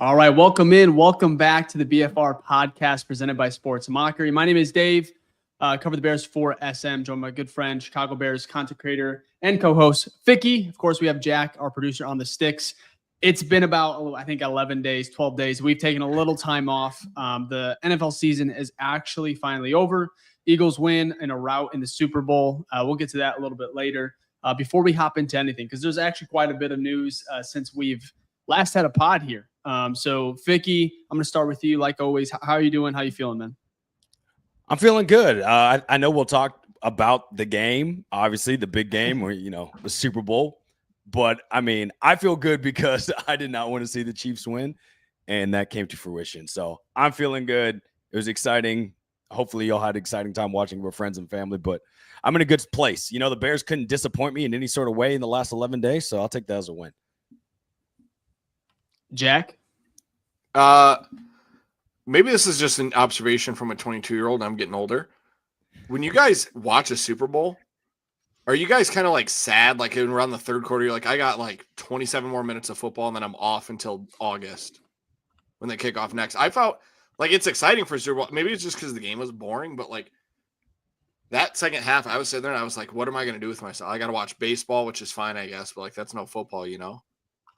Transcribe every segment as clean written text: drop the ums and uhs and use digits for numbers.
All right, welcome in. Welcome back to the BFR Podcast presented by Sports Mockery. My name is Dave. Cover the Bears for SM. Joined by my good friend, Chicago Bears content creator and co-host Ficky. Of course, we have Jack, our producer, on the sticks. It's been about, I think, 11 days, 12 days. We've taken a little time off. The NFL season is actually finally over. Eagles win in a rout in the Super Bowl. We'll get to that a little bit later. Before we hop into anything, because there's actually quite a bit of news since we've last had a pod here. So, Ficky, I'm going to start with you. Like always, how are you doing? How are you feeling, man? I'm feeling good. I know we'll talk about the game, obviously the big game, or the Super Bowl. But I mean, I feel good because I did not want to see the Chiefs win, and that came to fruition. So I'm feeling good. It was exciting. Hopefully, y'all had an exciting time watching with friends and family. But I'm in a good place. The Bears couldn't disappoint me in any sort of way in the last 11 days, so I'll take that as a win. Jack? Maybe this is just an observation from a 22-year-old. I'm getting older. When you guys watch a Super Bowl, are you guys kind of like sad? Like around the third quarter, you're like, I got like 27 more minutes of football, and then I'm off until August when they kick off next. I felt like it's exciting for Super Bowl. Maybe it's just because the game was boring, but like that second half, I was sitting there and I was like, what am I going to do with myself? I got to watch baseball, which is fine, I guess, but like that's no football,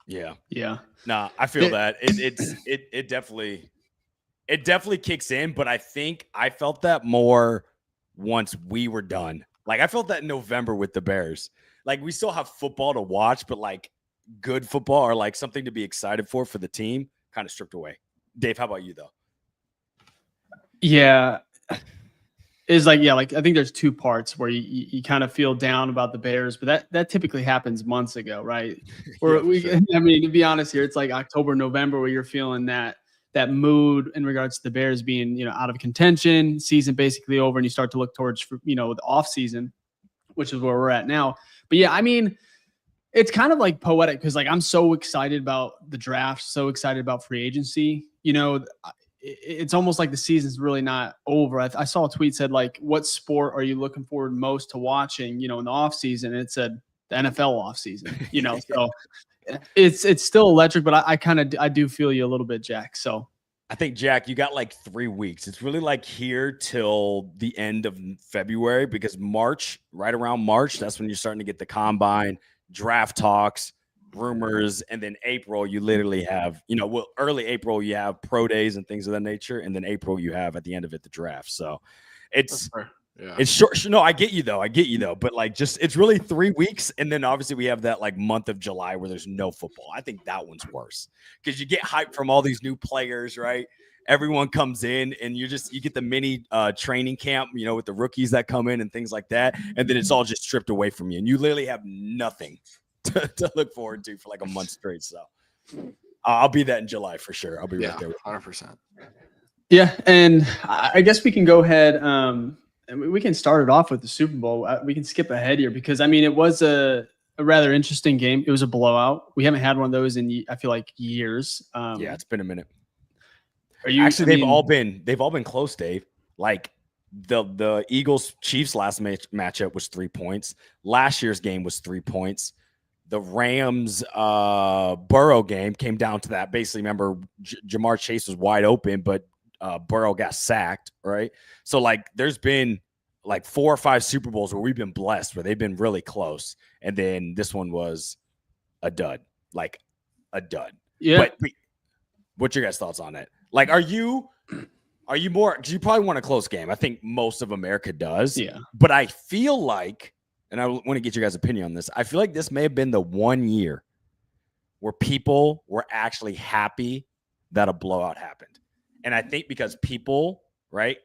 Yeah. Nah, I feel that it definitely kicks in, but I think I felt that more once we were done. Like I felt that in November with the Bears. Like we still have football to watch, but like good football or like something to be excited for the team kind of stripped away. Dave, how about you though? Yeah. Is like I think there's two parts where you kind of feel down about the Bears, but that typically happens months ago, right? Or sure. I mean, to be honest here, it's like October, November where you're feeling that mood in regards to the Bears being, out of contention, season basically over, and you start to look towards, the off season, which is where we're at now. But yeah, I mean, it's kind of like poetic because like I'm so excited about the draft, so excited about free agency. It's almost like the season's really not over. I saw a tweet said like, what sport are you looking forward most to watching, in the off season? And it said the NFL off season, so it's still electric, but I do feel you a little bit, Jack. So I think, Jack, you got like 3 weeks. It's really like here till the end of February because March, right around March, that's when you're starting to get the combine, draft talks, rumors, and then April you literally have early April you have pro days and things of that nature, and then April you have at the end of it the draft. So it's short. No, I get you though, but like just it's really 3 weeks, and then obviously we have that like month of July where there's no football. I think that one's worse because you get hype from all these new players, right? Everyone comes in and you get the mini training camp, with the rookies that come in and things like that, and then it's all just stripped away from you, and you literally have nothing to look forward to for like a month straight. So I'll be that in July for sure. I'll be right there. 100%. Yeah. And I guess we can go ahead. And we can start it off with the Super Bowl. We can skip ahead here because I mean, it was a rather interesting game. It was a blowout. We haven't had one of those in, I feel like, years. Yeah, it's been a minute. They've all been close, Dave. Like the Eagles Chiefs last matchup was 3 points. Last year's game was 3 points. The Rams Burrow game came down to that. Basically, remember, Jamar Chase was wide open, but Burrow got sacked, right? So, like, there's been, like, 4 or 5 Super Bowls where we've been blessed, where they've been really close. And then this one was a dud. Like, a dud. Yeah. But what's your guys' thoughts on it? Like, are you more – because you probably want a close game. I think most of America does. Yeah. But I feel like – and I want to get your guys' opinion on this. I feel like this may have been the one year where people were actually happy that a blowout happened. And I think because people, right,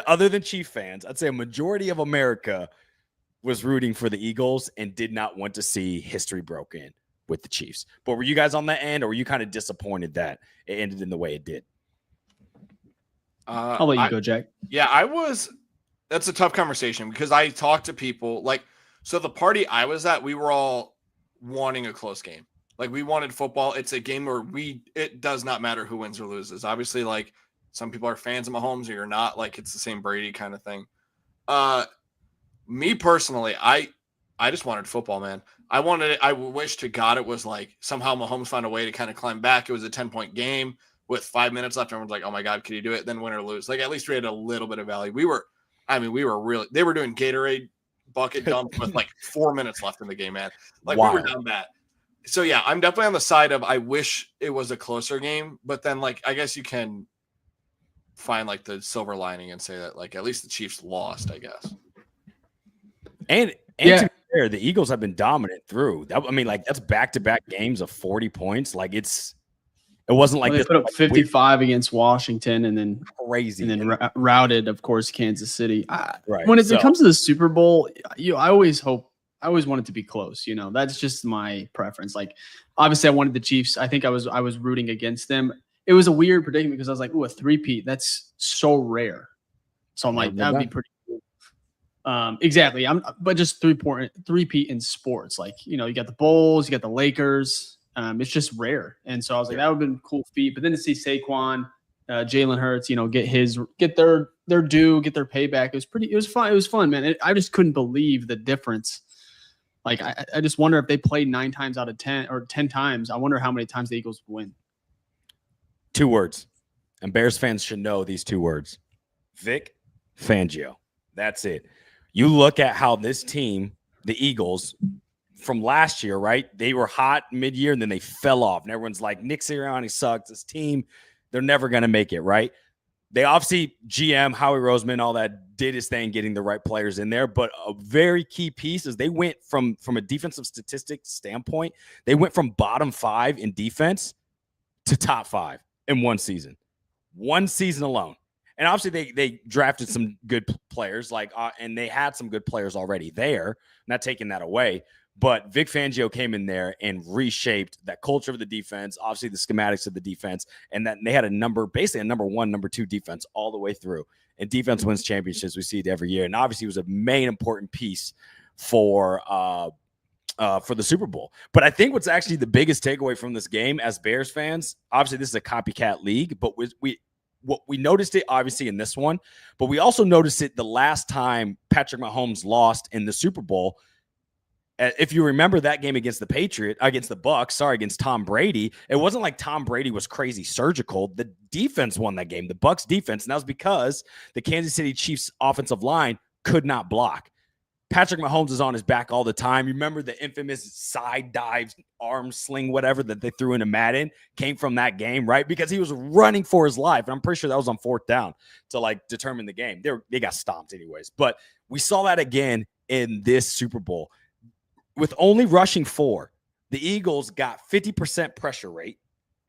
other than Chief fans, I'd say a majority of America was rooting for the Eagles and did not want to see history broken with the Chiefs. But were you guys on that end, or were you kind of disappointed that it ended in the way it did? I'll let you go, Jack. Yeah, I was – that's a tough conversation because I talked to people like – so the party I was at, we were all wanting a close game. Like we wanted football. It's a game where it does not matter who wins or loses. Obviously, like some people are fans of Mahomes or you're not. Like it's the same Brady kind of thing. Me personally, I just wanted football, man. I wish to God it was like somehow Mahomes found a way to kind of climb back. It was a 10-point game with 5 minutes left. Everyone's like, oh my God, could he do it? Then win or lose. Like, at least we had a little bit of value. We were they were doing Gatorade bucket dumps with like 4 minutes left in the game, man. Like, we were down bad. So yeah, I'm definitely on the side of, I wish it was a closer game, but then like, I guess you can find like the silver lining and say that like, at least the Chiefs lost, I guess. And to be fair, the Eagles have been dominant through that. I mean, like, that's back-to-back games of 40 points. Like, it wasn't like they put up 55 against Washington and then crazy, and then routed, of course, Kansas City. Right. When it comes to the Super Bowl, I always want it to be close. That's just my preference. Like, obviously, I wanted the Chiefs. I think I was rooting against them. It was a weird predicament because I was like, "Ooh, a three-peat. That's so rare." So I'm like, that would be pretty cool. Exactly. But just three-peat in sports. Like, you got the Bulls, you got the Lakers. It's just rare. And so I was like, that would have been a cool feat. But then to see Saquon, Jalen Hurts, get their due, get their payback. It was fun. It was fun, man. I just couldn't believe the difference. Like, I just wonder if they played 9 times out of 10 or 10 times. I wonder how many times the Eagles would win. 2 words. And Bears fans should know these 2 words. Vic Fangio. That's it. You look at how this team, the Eagles, from last year, right? They were hot mid-year and then they fell off. And everyone's like, Nick Sirianni sucks. This team, they're never going to make it, right? They obviously, GM, Howie Roseman, all that, did his thing getting the right players in there. But a very key piece is they went from a defensive statistics standpoint, they went from bottom 5 in defense to top 5 in one season. One season alone. And obviously they drafted some good players, and they had some good players already there. Not taking that away. But Vic Fangio came in there and reshaped that culture of the defense, obviously the schematics of the defense, and that they had basically a number 1, number 2 defense all the way through. And defense wins championships. We see it every year. And obviously it was a main important piece for the Super Bowl. But I think what's actually the biggest takeaway from this game as Bears fans, obviously this is a copycat league, but we noticed it obviously in this one, but we also noticed it the last time Patrick Mahomes lost in the Super Bowl. If you remember that game against the Bucks, against Tom Brady, it wasn't like Tom Brady was crazy surgical. The defense won that game, the Bucks defense, and that was because the Kansas City Chiefs offensive line could not block. Patrick Mahomes is on his back all the time. You remember the infamous side dives, arm sling, whatever that they threw into Madden came from that game, right? Because he was running for his life. And I'm pretty sure that was on 4th down to determine the game. They got stomped anyways. But we saw that again in this Super Bowl. With only rushing 4, the Eagles got 50% pressure rate,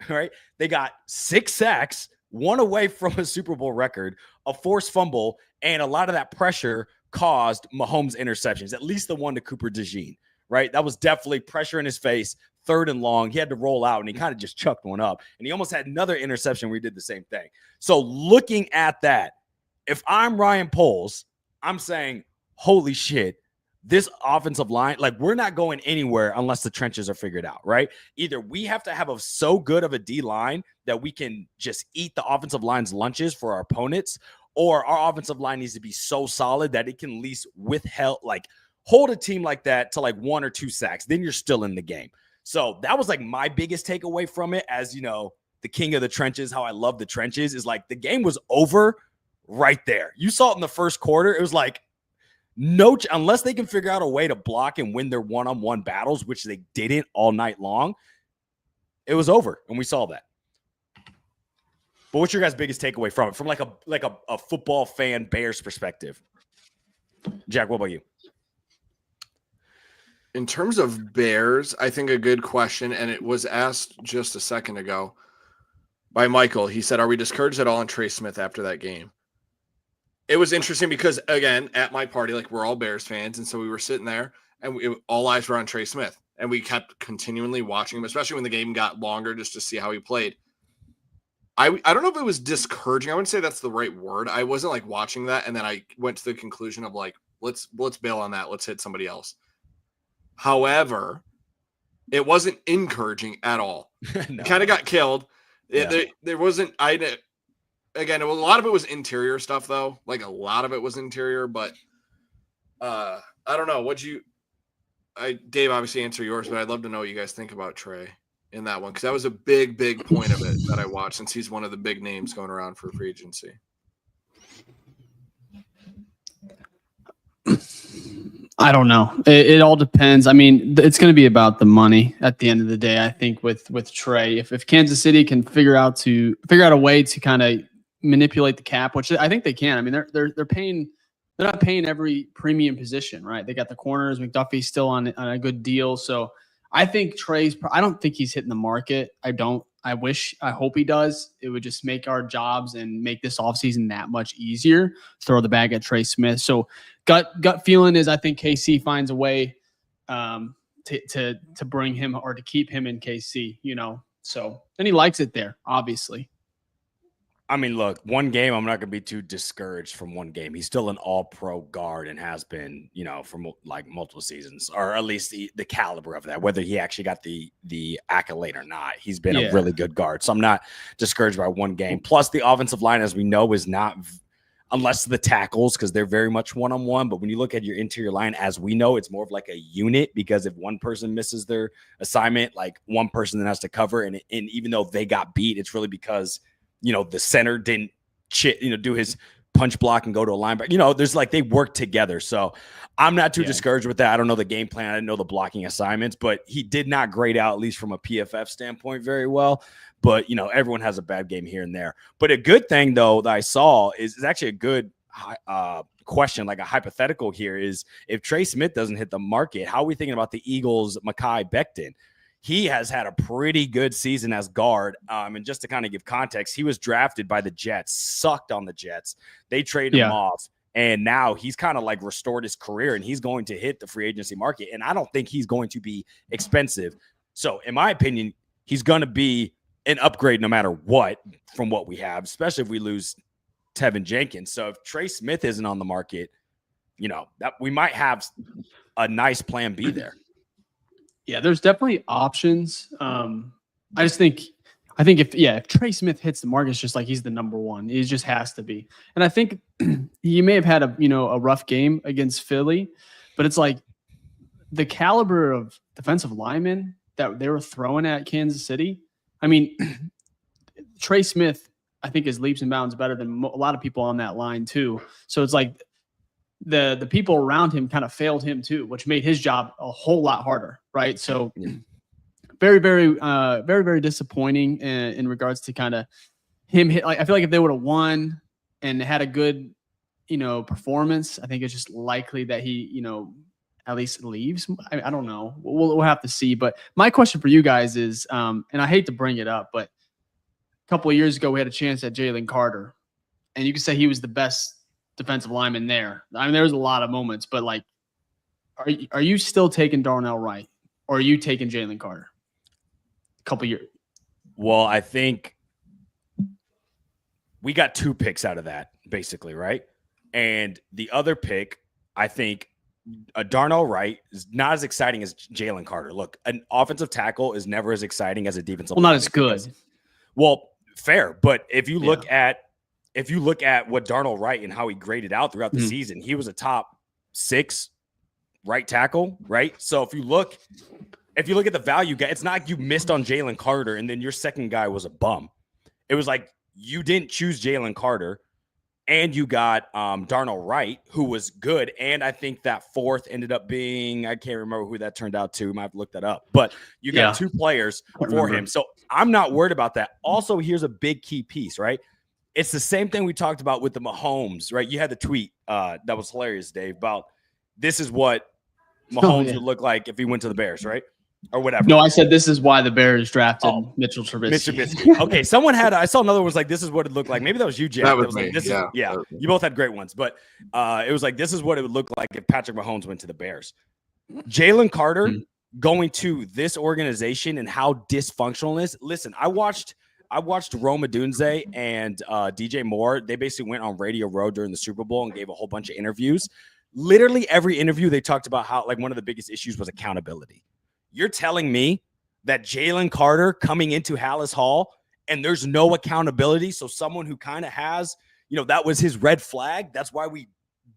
right? They got 6 sacks, 1 away from a Super Bowl record, a forced fumble, and a lot of that pressure caused Mahomes interceptions, at least the one to Cooper DeJean, right? That was definitely pressure in his face, 3rd and long. He had to roll out, and he kind of just chucked one up. And he almost had another interception where he did the same thing. So looking at that, if I'm Ryan Poles, I'm saying, holy shit, this offensive line, we're not going anywhere unless the trenches are figured out, right? Either we have to have so good of a D line that we can just eat the offensive line's lunches for our opponents, or our offensive line needs to be so solid that it can at least hold a team like that to 1 or 2 sacks. Then you're still in the game. So that was my biggest takeaway from it, as the king of the trenches, how I love the trenches, is the game was over right there. You saw it in the first quarter. It was unless they can figure out a way to block and win their one-on-one battles, which they didn't all night long, it was over, and we saw that. But what's your guys' biggest takeaway from it, from a football fan Bears perspective? Jack, what about you? In terms of Bears, I think a good question, and it was asked just a second ago by Michael. He said, are we discouraged at all on Trey Smith after that game? It was interesting because, again, at my party, we're all Bears fans, and so we were sitting there, and all eyes were on Trey Smith, and we kept continually watching him, especially when the game got longer, just to see how he played. I don't know if it was discouraging. I wouldn't say that's the right word. I wasn't watching that, and then I went to the conclusion of let's bail on that. Let's hit somebody else. However, it wasn't encouraging at all. No. Kind of got killed. Yeah. There wasn't. Again, a lot of it was interior stuff, though. A lot of it was interior, but I don't know. Dave, obviously answer yours, but I'd love to know what you guys think about Trey in that one, because that was a big point of it that I watched, since he's one of the big names going around for free agency. I don't know. It all depends. I mean, it's going to be about the money at the end of the day. I think with Trey, if Kansas City can figure out a way to kind of manipulate the cap, which I think they can. I mean, they're paying. They're not paying every premium position, right? They got the corners. McDuffie's still on a good deal, so I think Trey's. I don't think he's hitting the market. I don't. I hope he does. It would just make our jobs and make this offseason that much easier. Throw the bag at Trey Smith. So gut feeling is I think KC finds a way to bring him or to keep him in KC. So and he likes it there, obviously. I mean, look, one game, I'm not going to be too discouraged from one game. He's still an all-pro guard and has been, for like multiple seasons, or at least the caliber of that, whether he actually got the accolade or not. He's been a really good guard. So I'm not discouraged by one game. Plus, the offensive line, as we know, is not – unless the tackles, because they're very much one-on-one. But when you look at your interior line, as we know, it's more of like a unit, because if one person misses their assignment, like one person then has to cover. And even though they got beat, it's really because – the center didn't do his punch block and go to a linebacker. There's like they work together. So I'm not too discouraged with that. I don't know the game plan. I didn't know the blocking assignments, but he did not grade out, at least from a PFF standpoint, very well. But, everyone has a bad game here and there. But a good thing, though, that I saw is actually a good question, like a hypothetical here, is if Trey Smith doesn't hit the market, how are we thinking about the Eagles' Mekhi Becton? He has had a pretty good season as guard. And just to kind of give context, he was drafted by the Jets, sucked on the Jets. They traded him off. And now he's kind of like restored his career, and he's going to hit the free agency market. And I don't think he's going to be expensive. So in my opinion, he's going to be an upgrade no matter what from what we have, especially if we lose Tevin Jenkins. So if Trey Smith isn't on the market, that we might have a nice plan B there. Yeah, there's definitely options. I think if Trey Smith hits the market, it's just like he's the number one. He just has to be. And I think he may have had a rough game against Philly, but it's like the caliber of defensive linemen that they were throwing at Kansas City. I mean, Trey Smith, I think, is leaps and bounds better than a lot of people on that line too. So it's like the people around him kind of failed him too, which made his job a whole lot harder, right? So very, very, very, very disappointing in regards to kind of him hit. Like, I feel like if they would have won and had a good, performance, I think it's just likely that he, at least leaves. I don't know. We'll have to see. But my question for you guys is, and I hate to bring it up, but a couple of years ago we had a chance at Jalen Carter, and you could say he was the best defensive lineman there. I mean, there was a lot of moments, but like, are you still taking Darnell Wright, or are you taking Jalen Carter? A couple years. Well, I think we got two picks out of that, basically, right? And the other pick, I think, Darnell Wright is not as exciting as Jalen Carter. Look, an offensive tackle is never as exciting as a defensive. Well, not as good. Well, fair, but if you look at what Darnell Wright and how he graded out throughout the season, he was a top 6 right tackle, right? So if you look at the value guy, it's not like you missed on Jalen Carter and then your second guy was a bum. It was like you didn't choose Jalen Carter and you got Darnell Wright, who was good. And I think that fourth ended up being, I can't remember who that turned out to. I might have to look that up. But you got 2 players for him. So I'm not worried about that. Also, here's a big key piece, right? It's the same thing we talked about with the Mahomes, right? You had the tweet that was hilarious, Dave, about this is what Mahomes would look like if he went to the Bears, right? Or whatever. No, I said this is why the Bears drafted Mitchell Trubisky. Okay, someone had. I saw another one was like, this is what it looked like. Maybe that was you, Jay. That was like, me. You both had great ones, but it was like, this is what it would look like if Patrick Mahomes went to the Bears. Jalen Carter going to this organization and how dysfunctional it is. Listen, I watched Rome Odunze and DJ Moore. They basically went on Radio Row during the Super Bowl and gave a whole bunch of interviews. Literally every interview, they talked about how like one of the biggest issues was accountability. You're telling me that Jalen Carter coming into Hallis Hall and there's no accountability. So someone who kind of has, that was his red flag. That's why we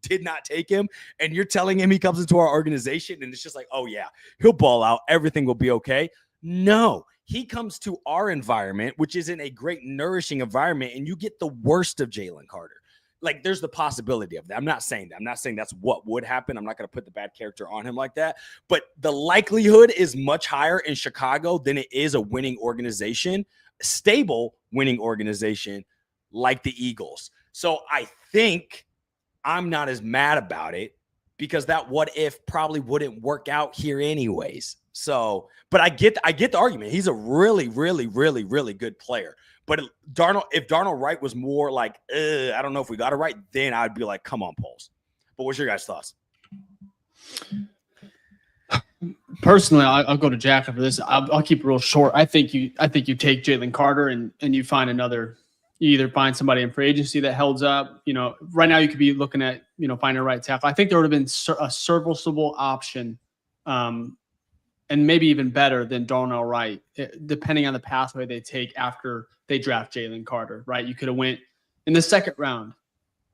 did not take him, and you're telling him he comes into our organization and it's just like, oh yeah, he'll ball out, everything will be okay. No, he comes to our environment, which isn't a great nourishing environment, and you get the worst of Jalen Carter. Like, there's the possibility of that. I'm not saying that. I'm not saying that's what would happen. I'm not going to put the bad character on him like that. But the likelihood is much higher in Chicago than it is a winning organization, stable winning organization like the Eagles. So I think I'm not as mad about it because that what if probably wouldn't work out here anyways. So, but I get the argument. He's a really, really, really, really good player. But if Darnold Wright was more like, I don't know if we got it right, then I'd be like, come on, Poles. But what's your guys' thoughts? Personally, I'll go to Jack after this. I'll keep it real short. I think you take Jalen Carter and you find another. You either find somebody in free agency that holds up. You know, right now you could be looking at finding a right tackle. I think there would have been a serviceable option. And maybe even better than Darnell Wright, depending on the pathway they take after they draft Jalen Carter, right? You could have went in the second round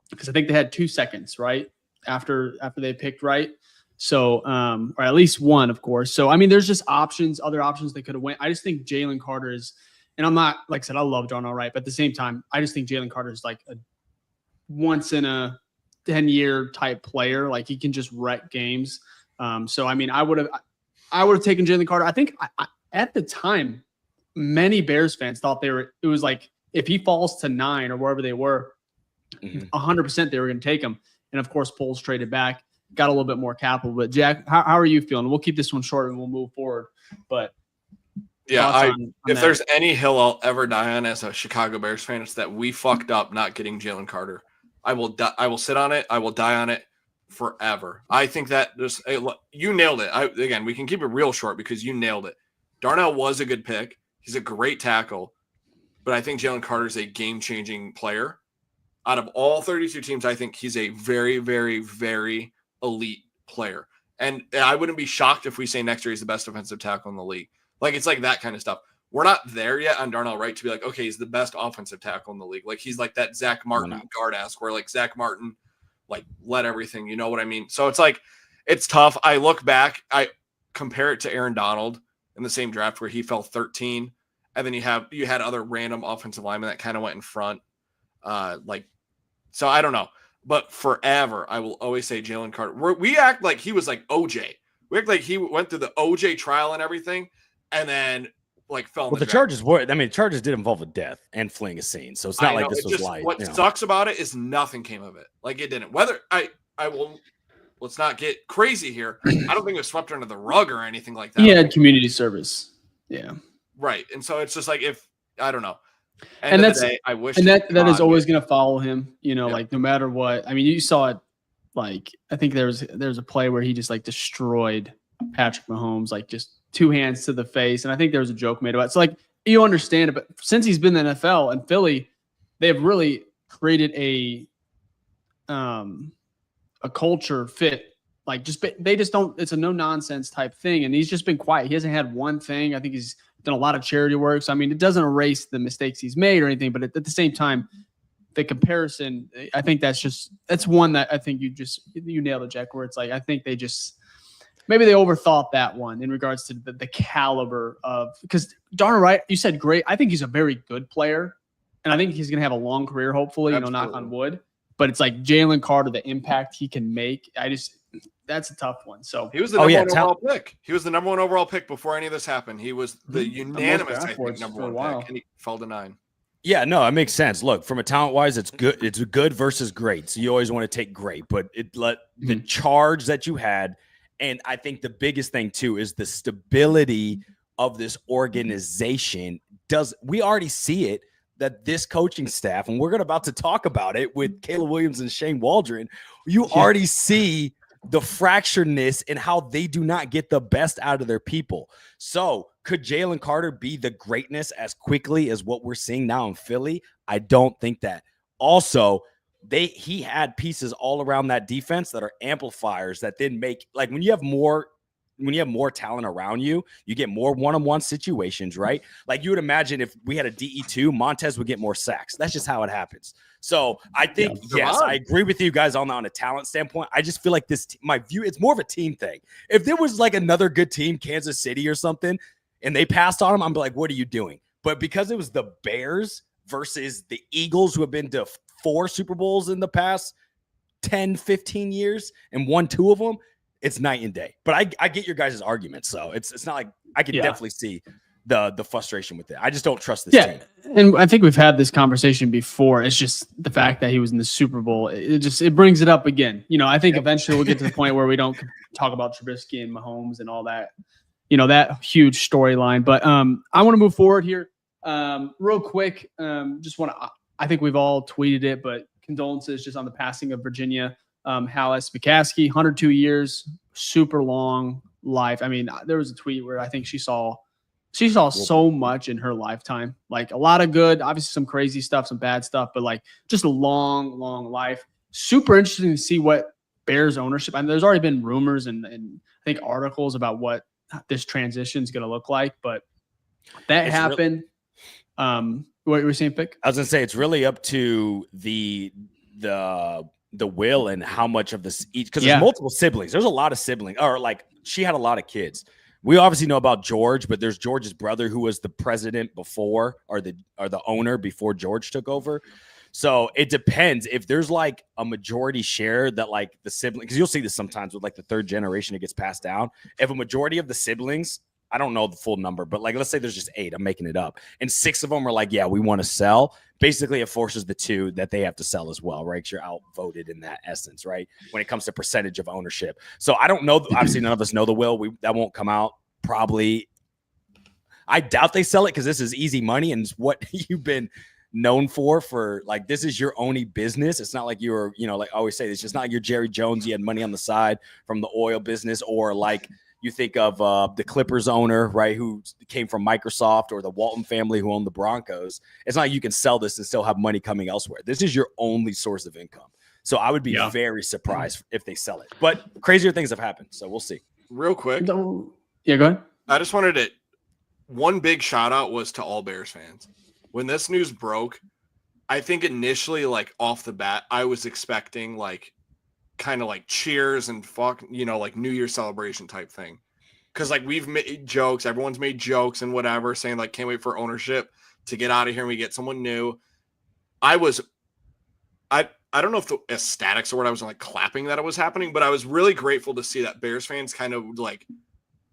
because I think they had 2 seconds, right? After they picked Wright. So, or at least one, of course. So, I mean, there's just other options they could have went. I just think Jalen Carter is, and I'm not, like I said, I love Darnell Wright, but at the same time, I just think Jalen Carter is like a once in a 10-year type player. Like, he can just wreck games. So, I mean, I would have taken Jalen Carter. I think at the time, many Bears fans thought it was like, if he falls to 9 or wherever they were, 100% they were going to take him. And of course, Poles traded back, got a little bit more capital. But Jack, how are you feeling? We'll keep this one short and we'll move forward. But yeah, if there's any hill I'll ever die on as a Chicago Bears fan, it's that we fucked up not getting Jalen Carter. I will sit on it. I will die on it forever. I think that you nailed it. Again, we can keep it real short because you nailed it. Darnell was a good pick. He's a great tackle, but I think Jalen Carter is a game-changing player. Out of all 32 teams, I think he's a very, very, very elite player. And I wouldn't be shocked if we say next year he's the best offensive tackle in the league. Like, it's like that kind of stuff. We're not there yet on Darnell Wright to be like, okay, he's the best offensive tackle in the league. Like, he's like that Zach Martin guard-esque where like Zach Martin like let everything, you know what I mean? So it's like, it's tough. I look back, I compare it to Aaron Donald in the same draft where he fell 13. And then you had other random offensive linemen that kind of went in front. So I don't know, but forever, I will always say Jalen Carter. We act like he was like OJ. We act like he went through the OJ trial and everything. And then like fell. Well, the charges charges did involve a death and fleeing a scene. So it's not like this was light. What sucks about it is nothing came of it. Like, it didn't. Whether let's not get crazy here. I don't think it was swept under the rug or anything like that. He had community service. Yeah. Right. And so it's just like, I don't know. And that's, I wish. And that is always going to follow him, like no matter what. I mean, you saw it, like, I think there's a play where he just like destroyed Patrick Mahomes, like just 2 hands to the face. And I think there was a joke made about it. So like, you understand it, but since he's been in the NFL and Philly, they have really created a culture fit. Like, they just don't, it's a no nonsense type thing. And he's just been quiet. He hasn't had one thing. I think he's done a lot of charity work. So, I mean, it doesn't erase the mistakes he's made or anything, but at the same time, the comparison, I think that's one that I think you nailed it, Jack, where it's like, I think maybe they overthought that one in regards to the caliber of, because Darnell Wright, you said great. I think he's a very good player, and I think he's going to have a long career, hopefully, knock on wood. But it's like Jalen Carter, the impact he can make. That's a tough one. So he was the number one overall pick. He was the number 1 overall pick before any of this happened. He was the unanimous, I think, number 1 pick, and he fell to 9. Yeah, no, it makes sense. Look, from a talent-wise, it's good. It's good versus great. So you always want to take great, but the charge that you had. And I think the biggest thing, too, is the stability of this organization. We already see it, that this coaching staff, and we're about to talk about it with Caleb Williams and Shane Waldron, you already see the fracturedness in how they do not get the best out of their people. So could Jalen Carter be the greatness as quickly as what we're seeing now in Philly? I don't think that. Also, he had pieces all around that defense that are amplifiers that then make, like, when you have more more talent around you, you get more one-on-one situations, right? Like you would imagine if we had a DE2, Montez would get more sacks. That's just how it happens. So I think, yes, I agree with you guys on a talent standpoint. I just feel like my view, it's more of a team thing. If there was like another good team, Kansas City or something, and they passed on him, I'm like, what are you doing? But because it was the Bears versus the Eagles, who have been to 4 Super Bowls in the past 10, 15 years and won 2 of them, it's night and day. But I get your guys' argument. So it's not like I can definitely see the frustration with it. I just don't trust this team. And I think we've had this conversation before. It's just the fact that he was in the Super Bowl. It brings it up again. I think eventually we'll get to the point where we don't talk about Trubisky and Mahomes and all that, that huge storyline. But I want to move forward here real quick. I think we've all tweeted it, but condolences just on the passing of Virginia Hallis McCaskey, 102 years, super long life. I mean, there was a tweet where I think she saw so much in her lifetime, like a lot of good, obviously some crazy stuff, some bad stuff, but like just a long, long life. Super interesting to see what Bears ownership. I mean, there's already been rumors and I think articles about what this transition is going to look like, but that happened. What were you saying, Pick? I was going to say it's really up to the will and how much of this each, because there's multiple siblings. There's a lot of siblings, or like she had a lot of kids. We obviously know about George, but there's George's brother who was the president before, or the owner before George took over. So it depends if there's like a majority share that like the sibling, because you'll see this sometimes with like the third generation, it gets passed down. If a majority of the siblings, I don't know the full number, but like let's say there's just 8, I'm making it up, and 6 of them are like, yeah, we want to sell. Basically, it forces the 2 that they have to sell as well, right? Because you're outvoted in that essence, right? When it comes to percentage of ownership. So I don't know. Obviously, none of us know the will. That won't come out probably. I doubt they sell it because this is easy money and it's what you've been known for like, this is your only business. It's not like you were, like I always say, it's just not your Jerry Jones. You had money on the side from the oil business, or like you think of the Clippers owner, right, who came from Microsoft, or the Walton family who owned the Broncos. It's not like you can sell this and still have money coming elsewhere. This is your only source of income. So I would be very surprised if they sell it. But crazier things have happened, so we'll see. Real quick. Yeah, go ahead. I just wanted to – one big shout-out was to all Bears fans. When this news broke, I think initially, like, off the bat, I was expecting, like, kind of like cheers and like New Year celebration type thing. Because like we've made jokes, everyone's made jokes and whatever, saying like, can't wait for ownership to get out of here and we get someone new. I don't know if the ecstatic's the word, I was like clapping that it was happening, but I was really grateful to see that Bears fans kind of like,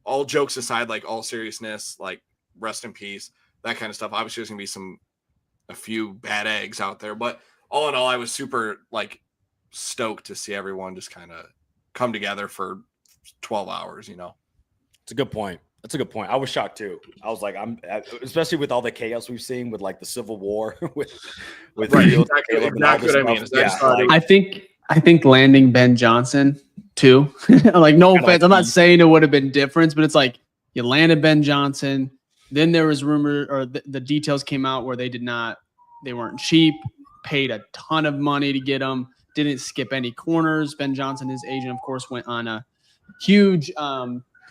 all jokes aside, like all seriousness, like rest in peace, that kind of stuff. Obviously there's gonna be a few bad eggs out there, but all in all, I was super like stoked to see everyone just kind of come together for 12 hours, It's a good point. That's a good point. I was shocked too. I was like, especially with all the chaos we've seen with like the Civil War with right, exactly what I mean. I think landing Ben Johnson too. Like, no offense, I'm not saying it would have been different, but it's like you landed Ben Johnson. Then there was rumor, or the details came out where they weren't cheap, paid a ton of money to get him. Didn't skip any corners. Ben Johnson, his agent, of course, went on a huge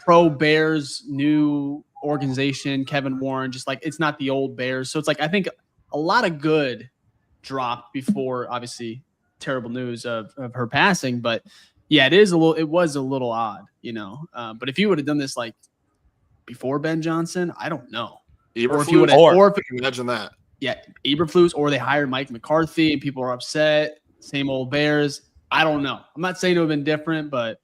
pro Bears new organization. Kevin Warren, just like, it's not the old Bears. So it's like, I think a lot of good dropped before, obviously, terrible news of her passing. But yeah, it was a little odd, But if you would have done this like before Ben Johnson, I don't know. Imagine that. Yeah, Eberflus, or they hired Mike McCarthy and people are upset. Same old Bears. I don't know. I'm not saying it would have been different, but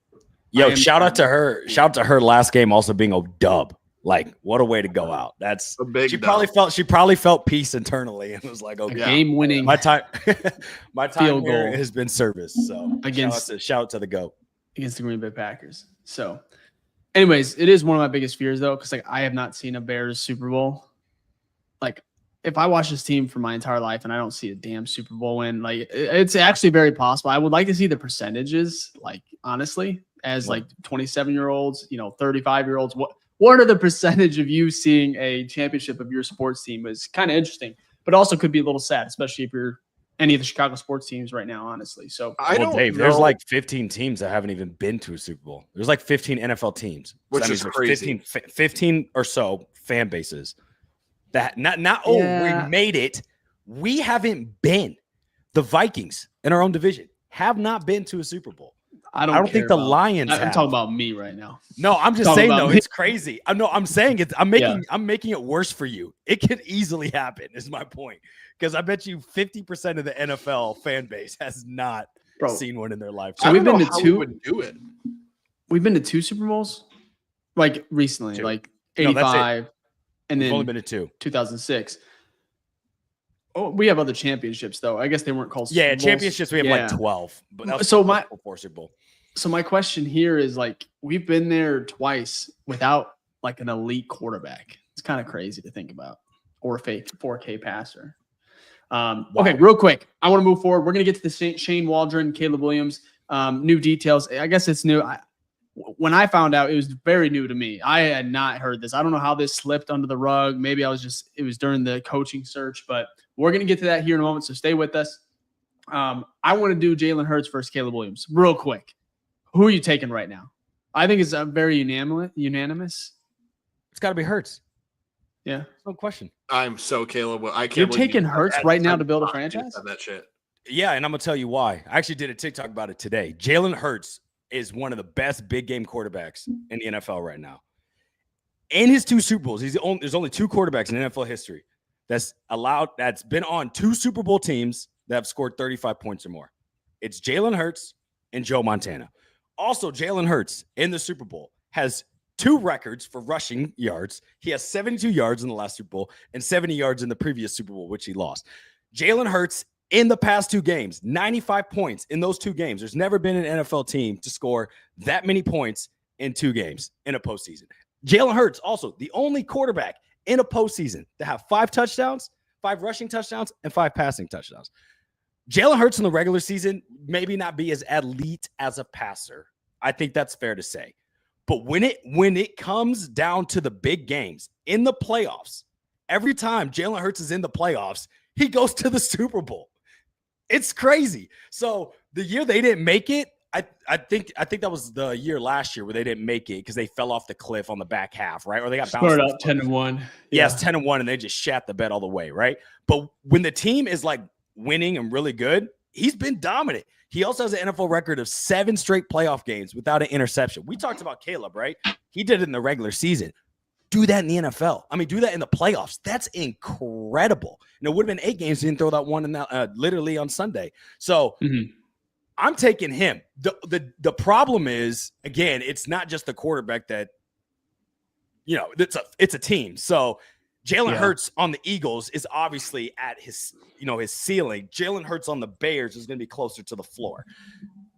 shout out to her. Shout out to her last game also being a dub. Like, what a way to go out. That's a big dub. She probably felt peace internally and was like, okay, game winning. My time field goal has been service. So shout out to the GOAT against the Green Bay Packers. So anyways, it is one of my biggest fears though, because like I have not seen a Bears Super Bowl. Like, if I watch this team for my entire life and I don't see a damn Super Bowl win, like it's actually very possible. I would like to see the percentages, like honestly, as like 27-year-olds, 35-year-olds. What are the percentage of you seeing a championship of your sports team is kind of interesting, but also could be a little sad, especially if you're any of the Chicago sports teams right now, honestly. So Dave, there's like 15 teams that haven't even been to a Super Bowl. There's like 15 NFL teams, which is crazy. 15 or so fan bases that we made it. We haven't been. The Vikings in our own division have not been to a Super Bowl. I don't think the Lions have. I'm talking about me right now. No, I'm just saying though, it's crazy. I'm saying it. I'm making it worse for you. It could easily happen, is my point. Because I bet you 50% of the NFL fan base has not seen one in their lifetime. So we've been to two. Would do it. We've been to 2 Super Bowls, like recently, 2. like 85, and then only been to 2. 2006. Oh, we have other championships though. I guess they weren't called Super Bowls. Championships. We have like 12. But that was before Super Bowl. So my question here is like we've been there twice without like an elite quarterback. It's kind of crazy to think about, or a fake 4K passer. Okay, real quick. I want to move forward. We're going to get to the Shane Waldron, Caleb Williams, new details. I guess it's new. When I found out, it was very new to me. I had not heard this. I don't know how this slipped under the rug. Maybe it was during the coaching search, but we're going to get to that here in a moment. So stay with us. I want to do Jalen Hurts versus Caleb Williams real quick. Who are you taking right now? I think it's very unanimous. It's got to be Hurts. Yeah. No question. I'm so Caleb. You're taking Hurts right now to build a franchise? That shit. Yeah, and I'm going to tell you why. I actually did a TikTok about it today. Jalen Hurts is one of the best big game quarterbacks in the NFL right now. In his 2 Super Bowls, there's only 2 quarterbacks in NFL history that's been on 2 Super Bowl teams that have scored 35 points or more. It's Jalen Hurts and Joe Montana. Also, Jalen Hurts in the Super Bowl has 2 records for rushing yards. He has 72 yards in the last Super Bowl and 70 yards in the previous Super Bowl, which he lost. Jalen Hurts in the past 2 games, 95 points in those 2 games. There's never been an NFL team to score that many points in 2 games in a postseason. Jalen Hurts, also the only quarterback in a postseason to have 5 touchdowns, 5 rushing touchdowns, and 5 passing touchdowns. Jalen Hurts in the regular season maybe not be as elite as a passer. I think that's fair to say. But when it comes down to the big games in the playoffs, every time Jalen Hurts is in the playoffs, he goes to the Super Bowl. It's crazy. So the year they didn't make it, I think that was the year last year where they didn't make it because they fell off the cliff on the back half, right? Or they got bounced up 10-1. Yes, 10-1, and they just shat the bed all the way, right? But when the team is like winning and really good, he's been dominant. He also has an NFL record of 7 straight playoff games without an interception. We talked about Caleb, right? He did it in the regular season. Do that in the NFL. I mean, do that in the playoffs. That's incredible. And it would have been 8 games. He didn't throw that one in that, literally on Sunday. So I'm taking him. The problem is, again, it's not just the quarterback that, it's a team. So Jalen Hurts on the Eagles is obviously at his ceiling. Jalen Hurts on the Bears is going to be closer to the floor.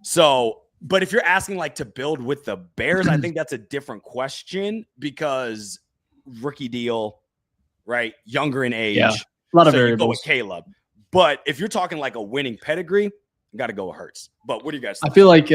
So, but if you're asking like to build with the Bears, I think that's a different question because rookie deal, right? Younger in age. Yeah. A lot of so variables. You go with Caleb. But if you're talking like a winning pedigree, you got to go with Hurts. But what do you guys think? I feel like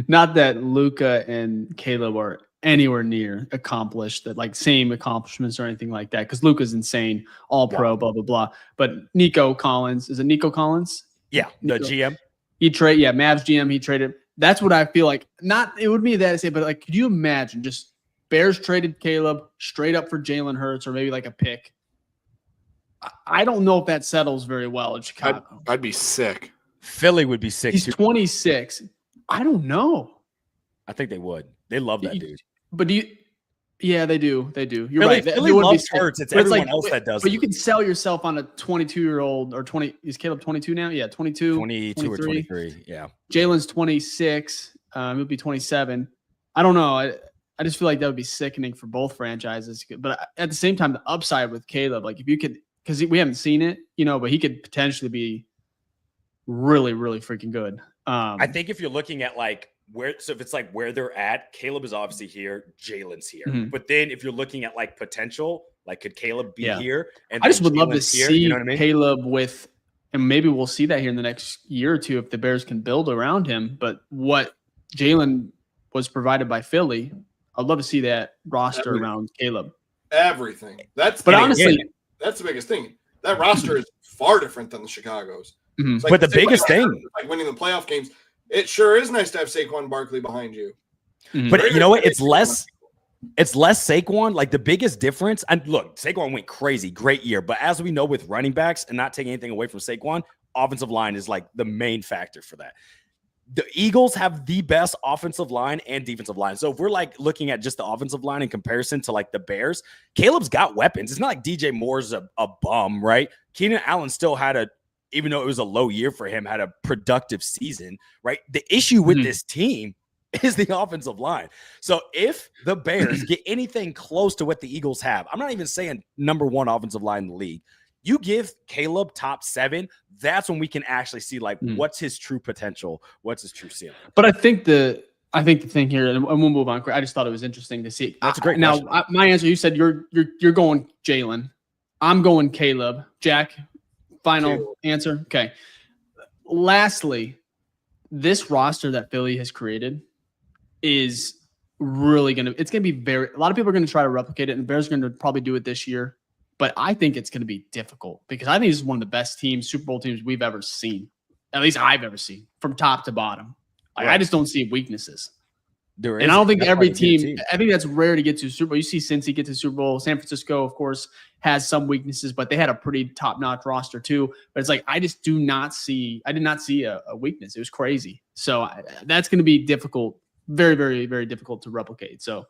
not that Luka and Caleb are anywhere near accomplished, that like same accomplishments or anything like that, because Luka's insane, all pro, blah, blah, blah. But Nico Collins, is it Nico Collins? Yeah, the GM. Mavs GM, he traded. That's what I feel like. Not, it would be that to say, but like, could you imagine just Bears traded Caleb straight up for Jalen Hurts or maybe like a pick? I don't know if that settles very well in Chicago. I'd be sick. Philly would be sick. He's 26. I don't know. I think they would. They love that dude. But do you? Yeah, they do. They do. You're Philly, right. Philly loves Hurts. It's everyone else that does. But you can sell yourself on a 22-year-old or 20. Is Caleb 22 now? Yeah, 22. 22 or 23. Yeah. Jalen's 26. He'll be 27. I don't know. I just feel like that would be sickening for both franchises. But at the same time, the upside with Caleb, like if you could, because we haven't seen it, but he could potentially be really, really freaking good. I think if you're looking at like if it's like where they're at, Caleb is obviously here, Jalen's here. Mm-hmm. But then if you're looking at like potential, like could Caleb be here? And I just would love to see what I mean? Caleb with, and maybe we'll see that here in the next year or two if the Bears can build around him. But what Jalen was provided by Philly, I'd love to see that roster around Caleb. Everything. Honestly, that's the biggest thing. That roster is far different than the Chicago's. Mhm. It's like But the biggest thing, like winning the playoff games, it sure is nice to have Saquon Barkley behind you. Mhm. but you know what? It's less Saquon. Like the biggest difference, and look, Saquon went crazy, great year. But as we know, with running backs and not taking anything away from Saquon, offensive line is like the main factor for that. The Eagles have the best offensive line and defensive line. So if we're like looking at just the offensive line in comparison to like the Bears, Caleb's got weapons. It's not like DJ Moore's a bum, right? Keenan Allen still had even though it was a low year for him, had a productive season, right? The issue with this team is the offensive line. So if the Bears get anything close to what the Eagles have, I'm not even saying number one offensive line in the league. You give Caleb top 7, that's when we can actually see like what's his true potential, what's his true ceiling. But I think the thing here, and we'll move on. I just thought it was interesting to see. That's a great question. Now, my answer, you said you're going Jalen. I'm going Caleb. Jack, final answer. Okay. Lastly, this roster that Philly has created is really going to be a lot of people are going to try to replicate it, and the Bears are going to probably do it this year. But I think it's going to be difficult because I think this is one of the best teams, Super Bowl teams we've ever seen. At least I've ever seen from top to bottom. Like, I just don't see weaknesses. And I don't think every team, I think that's rare to get to Super Bowl. You see Cincy get to Super Bowl. San Francisco, of course, has some weaknesses, but they had a pretty top-notch roster too. But it's like, I did not see a weakness. It was crazy. So that's going to be difficult, very, very, very difficult to replicate. So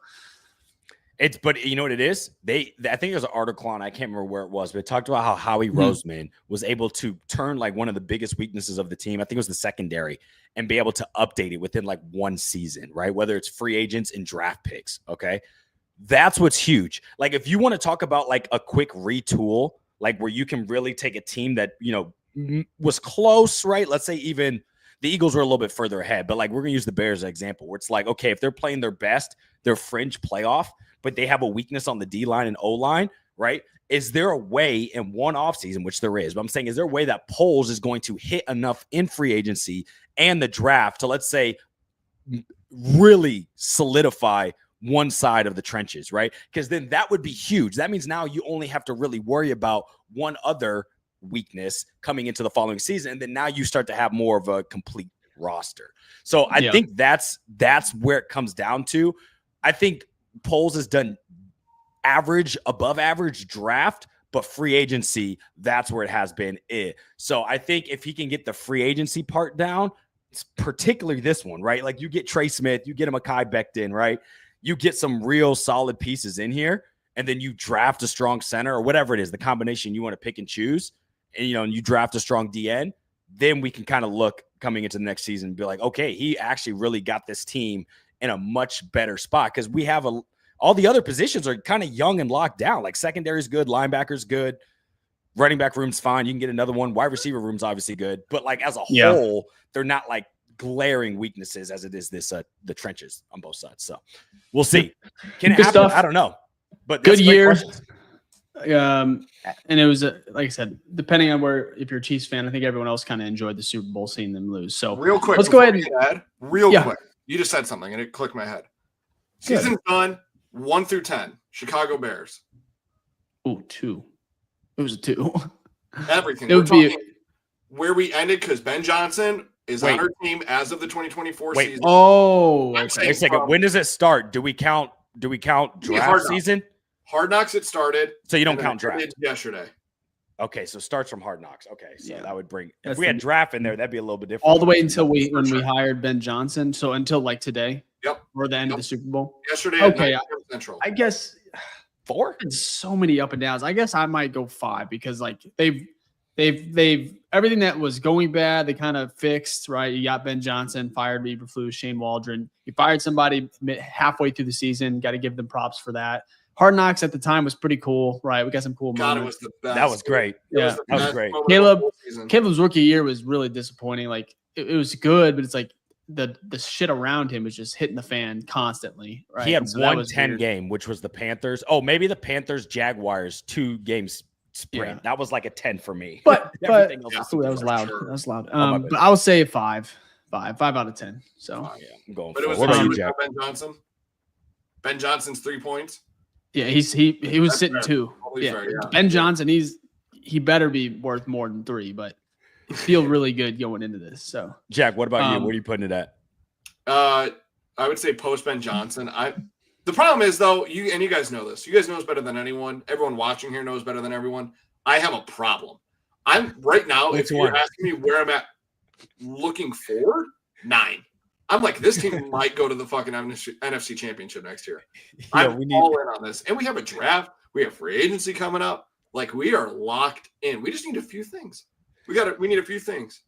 but you know what it is? I think there's an article on, I can't remember where it was, but it talked about how Howie Roseman was able to turn like one of the biggest weaknesses of the team, I think it was the secondary, and be able to update it within like one season, right? Whether it's free agents and draft picks. Okay. That's what's huge. Like if you want to talk about like a quick retool, like where you can really take a team that, you know, was close, right? Let's say even the Eagles were a little bit further ahead, but like we're going to use the Bears as an example where it's like, okay, if they're playing their best, they're fringe playoff, but they have a weakness on the D-line and O-line, right? Is there a way in one offseason, which there is, but I'm saying, is there a way that Poles is going to hit enough in free agency and the draft to, let's say, really solidify one side of the trenches, right? Because then that would be huge. That means now you only have to really worry about one other weakness coming into the following season, and then now you start to have more of a complete roster. So I think that's where it comes down to. I think Poles has done above average draft, but free agency, that's where it has been it. So I think if he can get the free agency part down, it's particularly this one, right? Like you get Trey Smith, you get a Mekhi Becton, right? You get some real solid pieces in here, and then you draft a strong center or whatever it is, the combination you want to pick and choose, and you draft a strong DN, then we can kind of look coming into the next season and be like, okay, he actually really got this team in a much better spot because we have all the other positions are kind of young and locked down. Like secondary is good, linebackers good, running back room's fine. You can get another one. Wide receiver room's obviously good, but like as a whole, they're not like glaring weaknesses as it is the trenches on both sides. So we'll see. Can it happen? I don't know. But good year. And it was like I said, depending on if you're a Chiefs fan, I think everyone else kind of enjoyed the Super Bowl seeing them lose. So real quick, let's go ahead and quick. You just said something and it clicked my head. Season done 1 through 10. Chicago Bears. Oh, 2. It was a 2. Everything. It would be where we ended because Ben Johnson is on our team as of the 2024 season. Oh, wait a second. When does it start? Do we count draft season? Hard Knocks it started. So you don't count draft. Yesterday. Okay, so it starts from Hard Knocks. Okay, so that would bring if we had draft in there, that'd be a little bit different. All the way until we hired Ben Johnson. So until like today. Yep. Or the end of the Super Bowl. Yesterday. Okay. Central. I guess 4. So many up and downs. I guess I might go 5 because like they've everything that was going bad, they kind of fixed, right? You got Ben Johnson, fired Eberflus, Shane Waldron. You fired somebody halfway through the season. Got to give them props for that. Hard Knocks at the time was pretty cool, right? We got some cool moments. It was the best. That was great. Yeah, that was great. Caleb's rookie year was really disappointing. Like it was good, but it's like the shit around him was just hitting the fan constantly. Right? He had 1-10 game, which was the Panthers. Oh, maybe the Panthers Jaguars 2 games sprint. That was like a 10 for me. But that was loud. That was loud. But I would say 5 out of 10. So I'm going. But it was what about you, Jack? Ben Johnson. Ben Johnson's 3 points. Yeah, he was sitting 2. Yeah. Ben Johnson, he's he better be worth more than 3, but feel really good going into this. So, Jack, what about you? What are you putting it at? I would say post Ben Johnson. The problem is though, you guys know this. You guys know this better than anyone. Everyone watching here knows better than everyone. I have a problem. I'm right now. If you're asking me where I'm at, looking forward, 9. I'm like, this team might go to the fucking NFC Championship next year. I'm all in on this, and we have a draft. We have free agency coming up. Like, we are locked in. We just need a few things. We need a few things.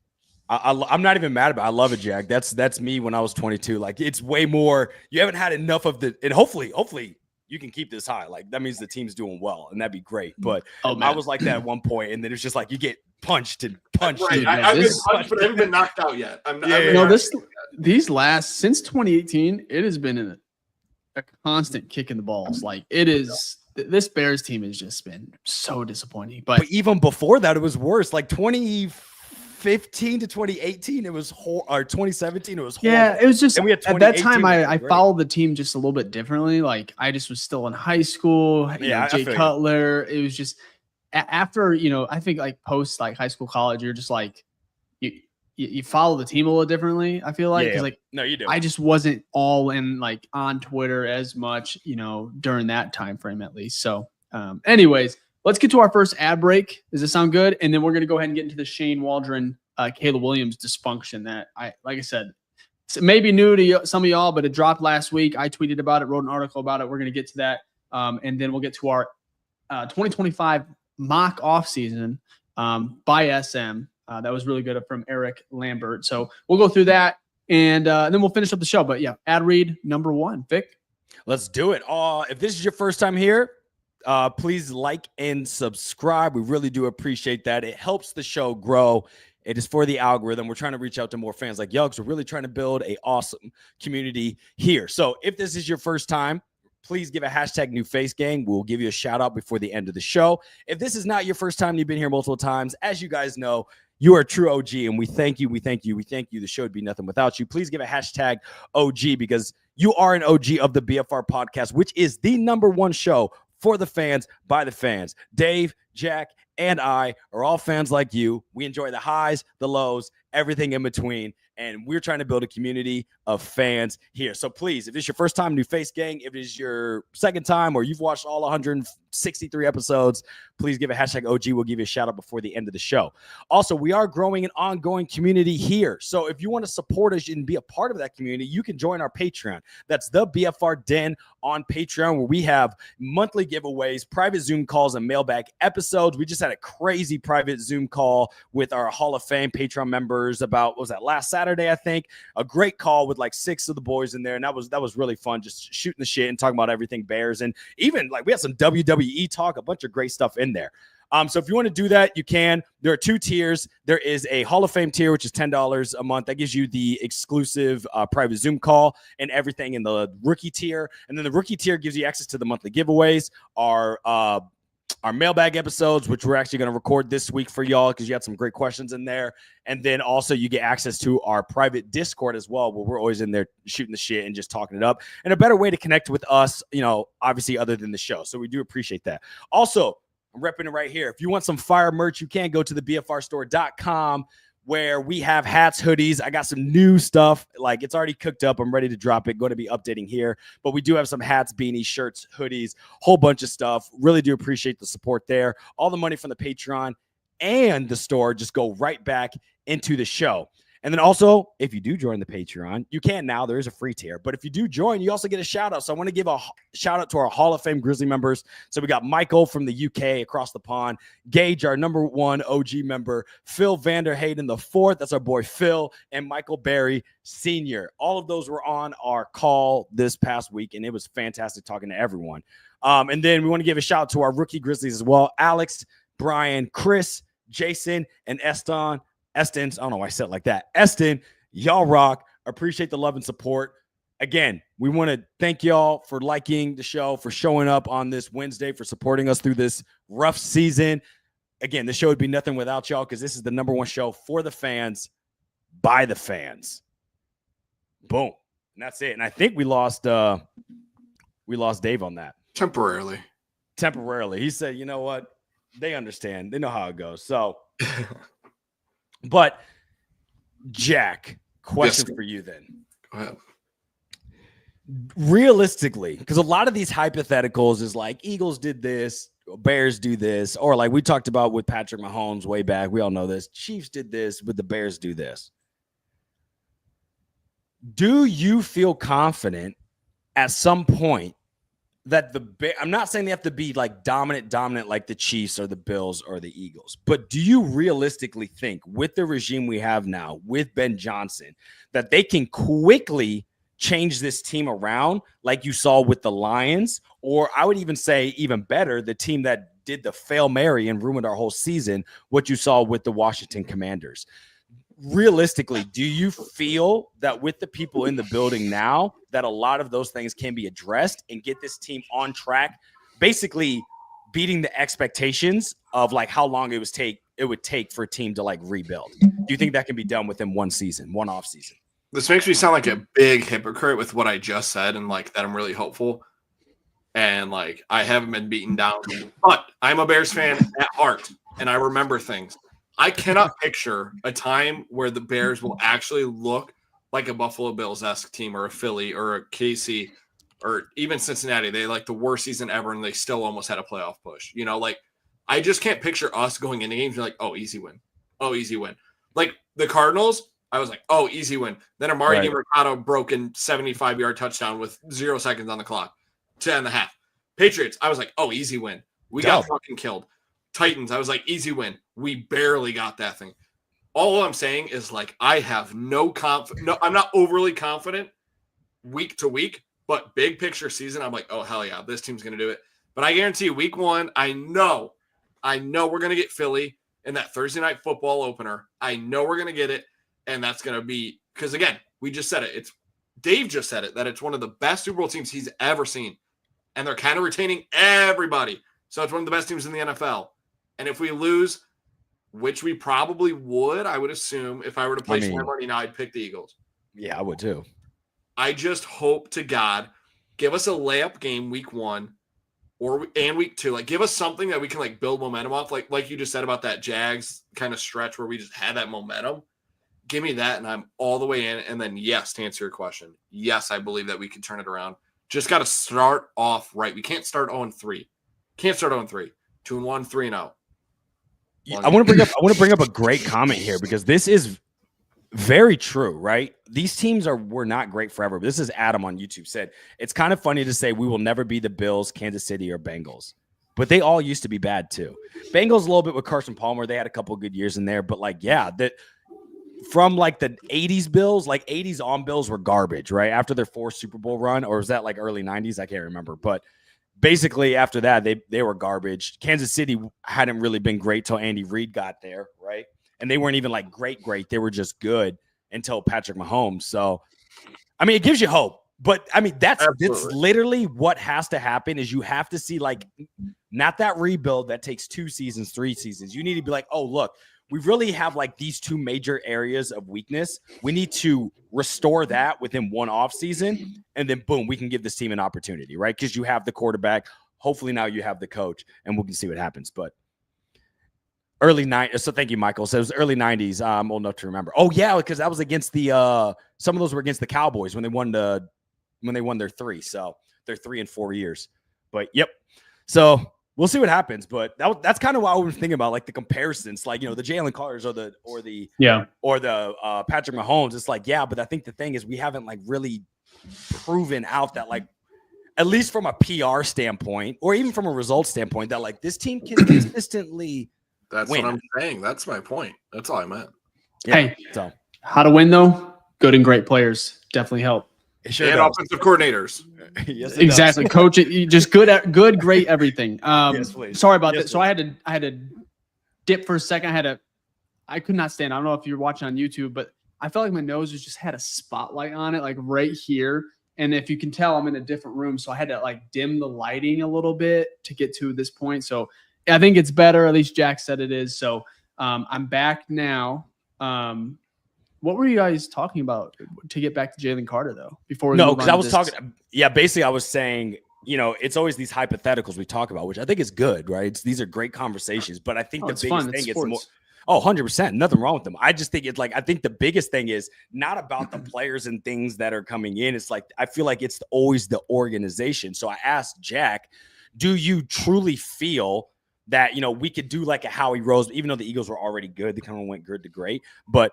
I'm not even mad about it. I love it, Jack. That's me when I was 22. Like, it's way more. You haven't had enough of the, and hopefully you can keep this high. Like, that means the team's doing well, and that'd be great. But I was like that at one point, and then it's just like you get punched. Right. I've been punched, but I haven't been knocked out yet. Since 2018, it has been a constant kick in the balls. Like, it is. This Bears team has just been so disappointing. But even before that, it was worse. Like 2015 to 2018, it was or 2017, it was horrible. Yeah, it was just at that time I followed the team just a little bit differently. Like, I just was still in high school. Jay Cutler. It was just after, I think like post like high school, college, you're just like you follow the team a little differently. I feel like, no, you do. I just wasn't all in like on Twitter as much, during that time frame at least. So, anyways, let's get to our first ad break. Does this sound good? And then we're going to go ahead and get into the Shane Waldron, Caleb Williams dysfunction that like I said, it's maybe new to some of y'all, but it dropped last week. I tweeted about it, wrote an article about it. We're going to get to that. And then we'll get to our 2025 mock off season by SM. That was really good from Eric Lambert. So we'll go through that and then we'll finish up the show. But yeah, ad read number 1, Vic. Let's do it. If this is your first time here, please like and subscribe. We really do appreciate that. It helps the show grow. It is for the algorithm. We're trying to reach out to more fans like y'all because we're really trying to build an awesome community here. So if this is your first time, please give a hashtag new face gang. We'll give you a shout out before the end of the show. If this is not your first time, you've been here multiple times, as you guys know, you are a true OG, and we thank you. We thank you. We thank you. The show would be nothing without you. Please give a hashtag OG because you are an OG of the BFR podcast, which is the number 1 show for the fans, by the fans. Dave, Jack, and I are all fans like you. We enjoy the highs, the lows, everything in between. And we're trying to build a community of fans here. So please, if it's your first time, new face gang, if it's your second time or you've watched all 163 episodes, please give a hashtag OG. We'll give you a shout out before the end of the show. Also, we are growing an ongoing community here. So if you want to support us and be a part of that community, you can join our Patreon. That's the BFR Den on Patreon, where we have monthly giveaways, private Zoom calls, and mailbag episodes. We just had a crazy private Zoom call with our Hall of Fame Patreon members about, what was that, last Saturday, I think? A great call with like 6 of the boys in there, and that was really fun, just shooting the shit and talking about everything Bears, and even like we had some WWE talk, a bunch of great stuff in there. So if you want to do that, you can. There are 2 tiers. There is a Hall of Fame tier, which is $10 a month. That gives you the exclusive private Zoom call and everything in the rookie tier. And then the rookie tier gives you access to the monthly giveaways, our mailbag episodes, which we're actually going to record this week for y'all because you had some great questions in there. And then also you get access to our private Discord as well, where we're always in there shooting the shit and just talking it up. And a better way to connect with us, obviously other than the show. So we do appreciate that. Also, I'm repping it right here. If you want some fire merch, you can go to the BFRstore.com, where we have hats, hoodies. I got some new stuff. Like, it's already cooked up. I'm ready to drop it. Going to be updating here. But we do have some hats, beanies, shirts, hoodies, whole bunch of stuff. Really do appreciate the support there. All the money from the Patreon and the store just go right back into the show. And then also, if you do join the Patreon, you can now. There is a free tier. But if you do join, you also get a shout out. So I want to give a shout out to our Hall of Fame Grizzly members. So we got Michael from the UK across the pond, Gage, our number 1 OG member, Phil Vanderhayden IV, that's our boy Phil, and Michael Berry Sr. All of those were on our call this past week, and it was fantastic talking to everyone. And then we want to give a shout out to our rookie Grizzlies as well, Alex, Brian, Chris, Jason, and Eston. I don't know why I said it like that. Eston, y'all rock. Appreciate the love and support. Again, we want to thank y'all for liking the show, for showing up on this Wednesday, for supporting us through this rough season. Again, the show would be nothing without y'all because this is the number 1 show for the fans, by the fans. Boom. And that's it. And I think we lost Dave on that. Temporarily. He said, you know what? They understand. They know how it goes. So, but Jack, question for you then. Go ahead. Realistically, because a lot of these hypotheticals is like Eagles did this, Bears do this, or like we talked about with Patrick Mahomes way back. We all know this. Chiefs did this, but the Bears do this. Do you feel confident at some point that I'm not saying they have to be like dominant like the Chiefs or the Bills or the Eagles, but do you realistically think with the regime we have now with Ben Johnson that they can quickly change this team around like you saw with the Lions? Or I would even say even better, the team that did the Hail Mary and ruined our whole season, what you saw with the Washington Commanders. Realistically, do you feel that with the people in the building now that a lot of those things can be addressed and get this team on track, basically beating the expectations of like how long it would take for a team to like rebuild? Do you think that can be done within one season, one off season? This makes me sound like a big hypocrite with what I just said, and like that I'm really hopeful. And like I haven't been beaten down, but I'm a Bears fan at heart, and I remember things. I cannot picture a time where the Bears will actually look like a Buffalo Bills-esque team or a Philly or a KC or even Cincinnati. They like the worst season ever, and they still almost had a playoff push. You know, like I just can't picture us going into games and like, oh, easy win. Oh, easy win. Like the Cardinals, I was like, oh, easy win. Then Amari DiMercato broken 75-yard touchdown with 0 seconds on the clock, 10.5. Patriots, I was like, oh, easy win. We got fucking killed. Titans, I was like, easy win. We barely got that thing. All I'm saying is like I have no confidence. No, I'm not overly confident week to week, but big picture season, I'm like, oh hell yeah, this team's gonna do it. But I guarantee you, week one, I know we're gonna get Philly in that Thursday night football opener. I know we're gonna get it, and that's gonna be because again, we just said it. Dave just said it that it's one of the best Super Bowl teams he's ever seen, and they're kind of retaining everybody. So it's one of the best teams in the NFL. And if we lose, which we probably would, I would assume if I were to place my money now, I'd pick the Eagles. Yeah, I would too. I just hope to God, give us a layup game week one and week two. Like give us something that we can like build momentum off. Like you just said about that Jags kind of stretch where we just had that momentum. Give me that and I'm all the way in. And then yes, to answer your question, yes, I believe that we can turn it around. Just got to start off right. We can't start 0-3. Can't start 0-3. 2-1, 3-0. I want to bring up a great comment here because this is very true, right? These teams were not great forever. But this is Adam on YouTube said, it's kind of funny to say we will never be the Bills, Kansas City, or Bengals. But they all used to be bad too. Bengals a little bit with Carson Palmer. They had a couple of good years in there. But like, yeah, that from like the 80s Bills, like 80s on Bills were garbage, right? After their 4th Super Bowl run, or was that like early 90s? I can't remember. But basically, after that, they were garbage. Kansas City hadn't really been great till Andy Reid got there, right? And they weren't even like great. They were just good until Patrick Mahomes. So, I mean, it gives you hope. But, I mean, that's literally what has to happen is you have to see, like, not that rebuild that takes 2 seasons, 3 seasons. You need to be like, oh, look, we really have, like, these 2 major areas of weakness. We need to restore that within one offseason, and then, boom, we can give this team an opportunity, right? Because you have the quarterback. Hopefully now you have the coach, and we can see what happens. But early 90s. So thank you, Michael. So it was early 90s. I'm old enough to remember. Oh, yeah, because that was against the some of those were against the Cowboys when they won their 3. So they're 3 and 4 years. But, yep. So we'll see what happens, but that's kind of what I was thinking about, like the comparisons, like, you know, the Jalen Carters or the Patrick Mahomes. It's like, yeah, but I think the thing is we haven't like really proven out that like, at least from a PR standpoint or even from a results standpoint, that like this team can consistently That's win. What I'm saying. That's my point. That's all I meant. Yeah, hey, so how to win though? Good and great players definitely help. Sure and offensive coordinators. Yes, exactly. Coach, just good, great, everything. Yes, please. Sorry about that. So I had to dip for a second. I could not stand. I don't know if you're watching on YouTube, but I felt like my nose just had a spotlight on it, like right here. And if you can tell, I'm in a different room, so I had to like dim the lighting a little bit to get to this point. So I think it's better. At least Jack said it is. So I'm back now. What were you guys talking about to get back to Jalen Carter though? Before we because I was talking. Yeah, basically I was saying it's always these hypotheticals we talk about, which I think is good, right? These are great conversations, but I think the biggest thing is more. Oh, 100%. Nothing wrong with them. I just think it's like, I think the biggest thing is not about the players and things that are coming in. It's like, I feel like it's always the organization. So I asked Jack, do you truly feel that, we could do like a Howie Rose, even though the Eagles were already good, they kind of went good to great, but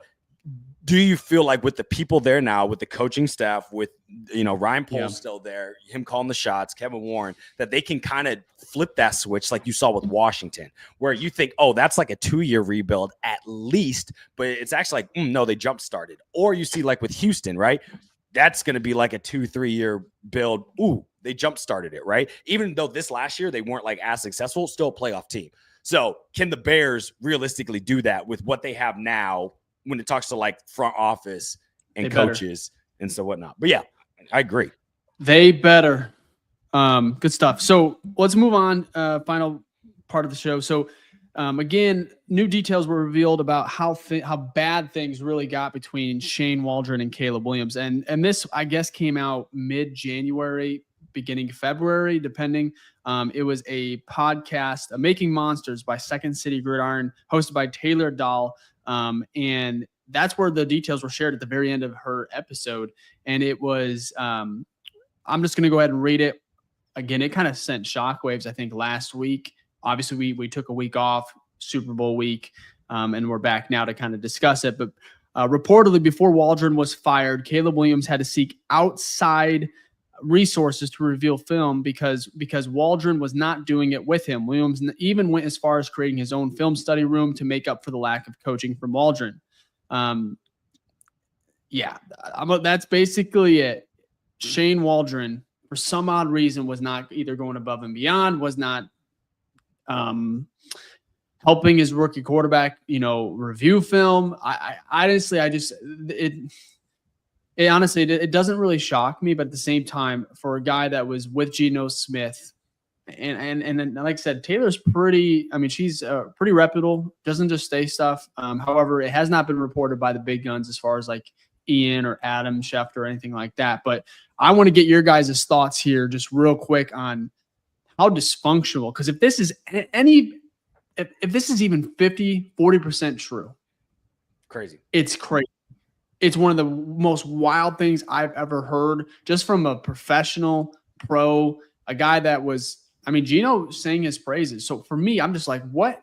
do you feel like with the people there now, with the coaching staff, with, Ryan Poles still there, him calling the shots, Kevin Warren, that they can kind of flip that switch like you saw with Washington, where you think, oh, that's like a 2-year rebuild at least, but it's actually like, no, they jump started. Or you see like with Houston, right? That's going to be like a 2-3 year build. Ooh, they jump started it, right? Even though this last year they weren't like as successful, still a playoff team. So can the Bears realistically do that with what they have now when it talks to like front office and coaches and so whatnot? But yeah, I agree. They better. Good stuff. So let's move on. Final part of the show. So again, new details were revealed about how bad things really got between Shane Waldron and Caleb Williams. And this, I guess, came out mid-January, beginning of February, depending. It was a podcast, Making Monsters by Second City Gridiron, hosted by Taylor Dahl. And that's where the details were shared at the very end of her episode. And it was, I'm just going to go ahead and read it. Again, it kind of sent shockwaves, I think, last week. Obviously, we took a week off, Super Bowl week, and we're back now to kind of discuss it. But reportedly, before Waldron was fired, Caleb Williams had to seek outside resources to reveal film because Waldron was not doing it with him. Williams even went as far as creating his own film study room to make up for the lack of coaching from Waldron. That's basically it. Shane Waldron, for some odd reason, was not either going above and beyond, was not helping his rookie quarterback, review film. I honestly, it doesn't really shock me, but at the same time, for a guy that was with Geno Smith, and like I said, Taylor's she's pretty reputable, doesn't just say stuff. However, it has not been reported by the big guns as far as like Ian or Adam Schefter or anything like that. But I want to get your guys' thoughts here just real quick on how dysfunctional, because if this is if this is even 40% true, crazy. It's crazy. It's one of the most wild things I've ever heard, just from a professional pro, a guy that was, Geno sang his praises. So for me, I'm just like, what?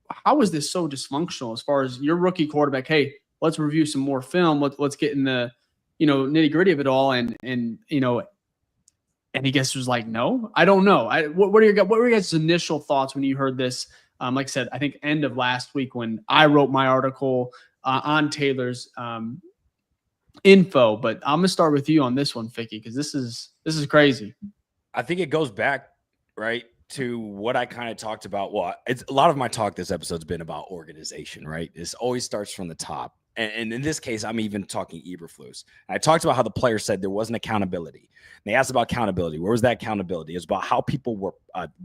How is this so dysfunctional as far as your rookie quarterback? Hey, let's review some more film. Let's get in the, nitty gritty of it all. And he guess was like, no, I don't know. What were your guys' initial thoughts when you heard this? Like I said, I think end of last week when I wrote my article on Taylor's info, but I'm gonna start with you on this one, Ficky, because this is crazy. I think it goes back right to what I kind of talked about. Well, it's a lot of my talk this episode's been about organization, right? This always starts from the top. And in this case, I'm even talking Eberflus. I talked about how the players said there wasn't accountability. And they asked about accountability. Where was that accountability? It was about how people were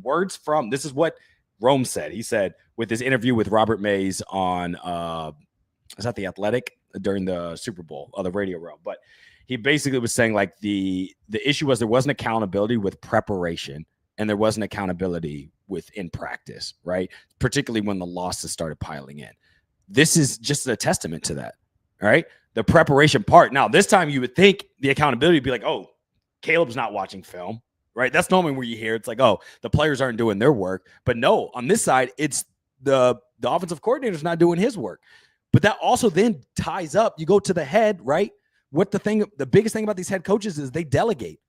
words from. This is what Rome said. He said with his interview with Robert Mays on is that The Athletic during the Super Bowl, the radio row. But he basically was saying like the issue was there wasn't accountability with preparation and there wasn't accountability in practice, right? Particularly when the losses started piling in. This is just a testament to that, all right? The preparation part. Now, this time you would think the accountability would be like, oh, Caleb's not watching film, right? That's normally where you hear it's like, oh, the players aren't doing their work. But no, on this side, it's the offensive coordinator's not doing his work. But that also then ties up. You go to the head, right? The biggest thing about these head coaches is they delegate,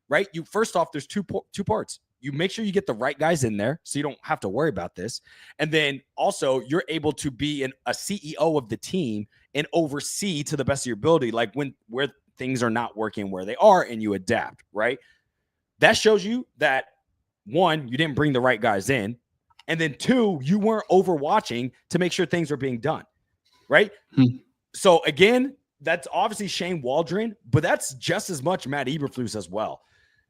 right? First off, there's two parts. You make sure you get the right guys in there so you don't have to worry about this. And then also you're able to be a CEO of the team and oversee to the best of your ability, like where things are not working where they are, and you adapt, right? That shows you that, one, you didn't bring the right guys in. And then two, you weren't overwatching to make sure things are being done, right? So again, that's obviously Shane Waldron, but that's just as much Matt Eberflus as well.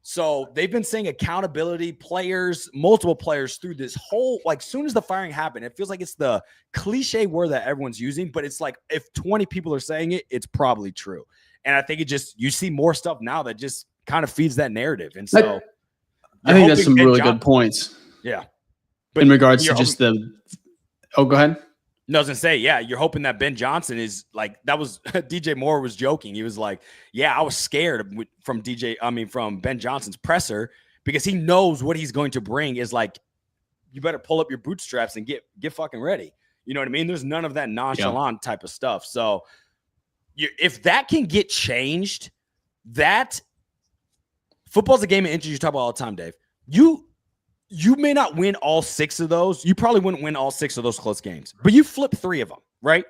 So they've been saying accountability, players, multiple players through this whole, like, soon as the firing happened, it feels like it's the cliche word that everyone's using, but it's like if 20 people are saying it, it's probably true. And I think you see more stuff now that just kind of feeds that narrative. And so I think that's some really good points. Yeah. But in regards to just go ahead. No, I was gonna say, yeah, you're hoping that Ben Johnson is like, that was DJ Moore was joking. He was like, yeah, I was scared from Ben Johnson's presser because he knows what he's going to bring is like, you better pull up your bootstraps and get fucking ready. You know what I mean? There's none of that nonchalant type of stuff. So if that can get changed, that football's a game of inches. You talk about all the time, Dave. You may not win all 6 of those. You probably wouldn't win all 6 of those close games, but you flip 3 of them, right?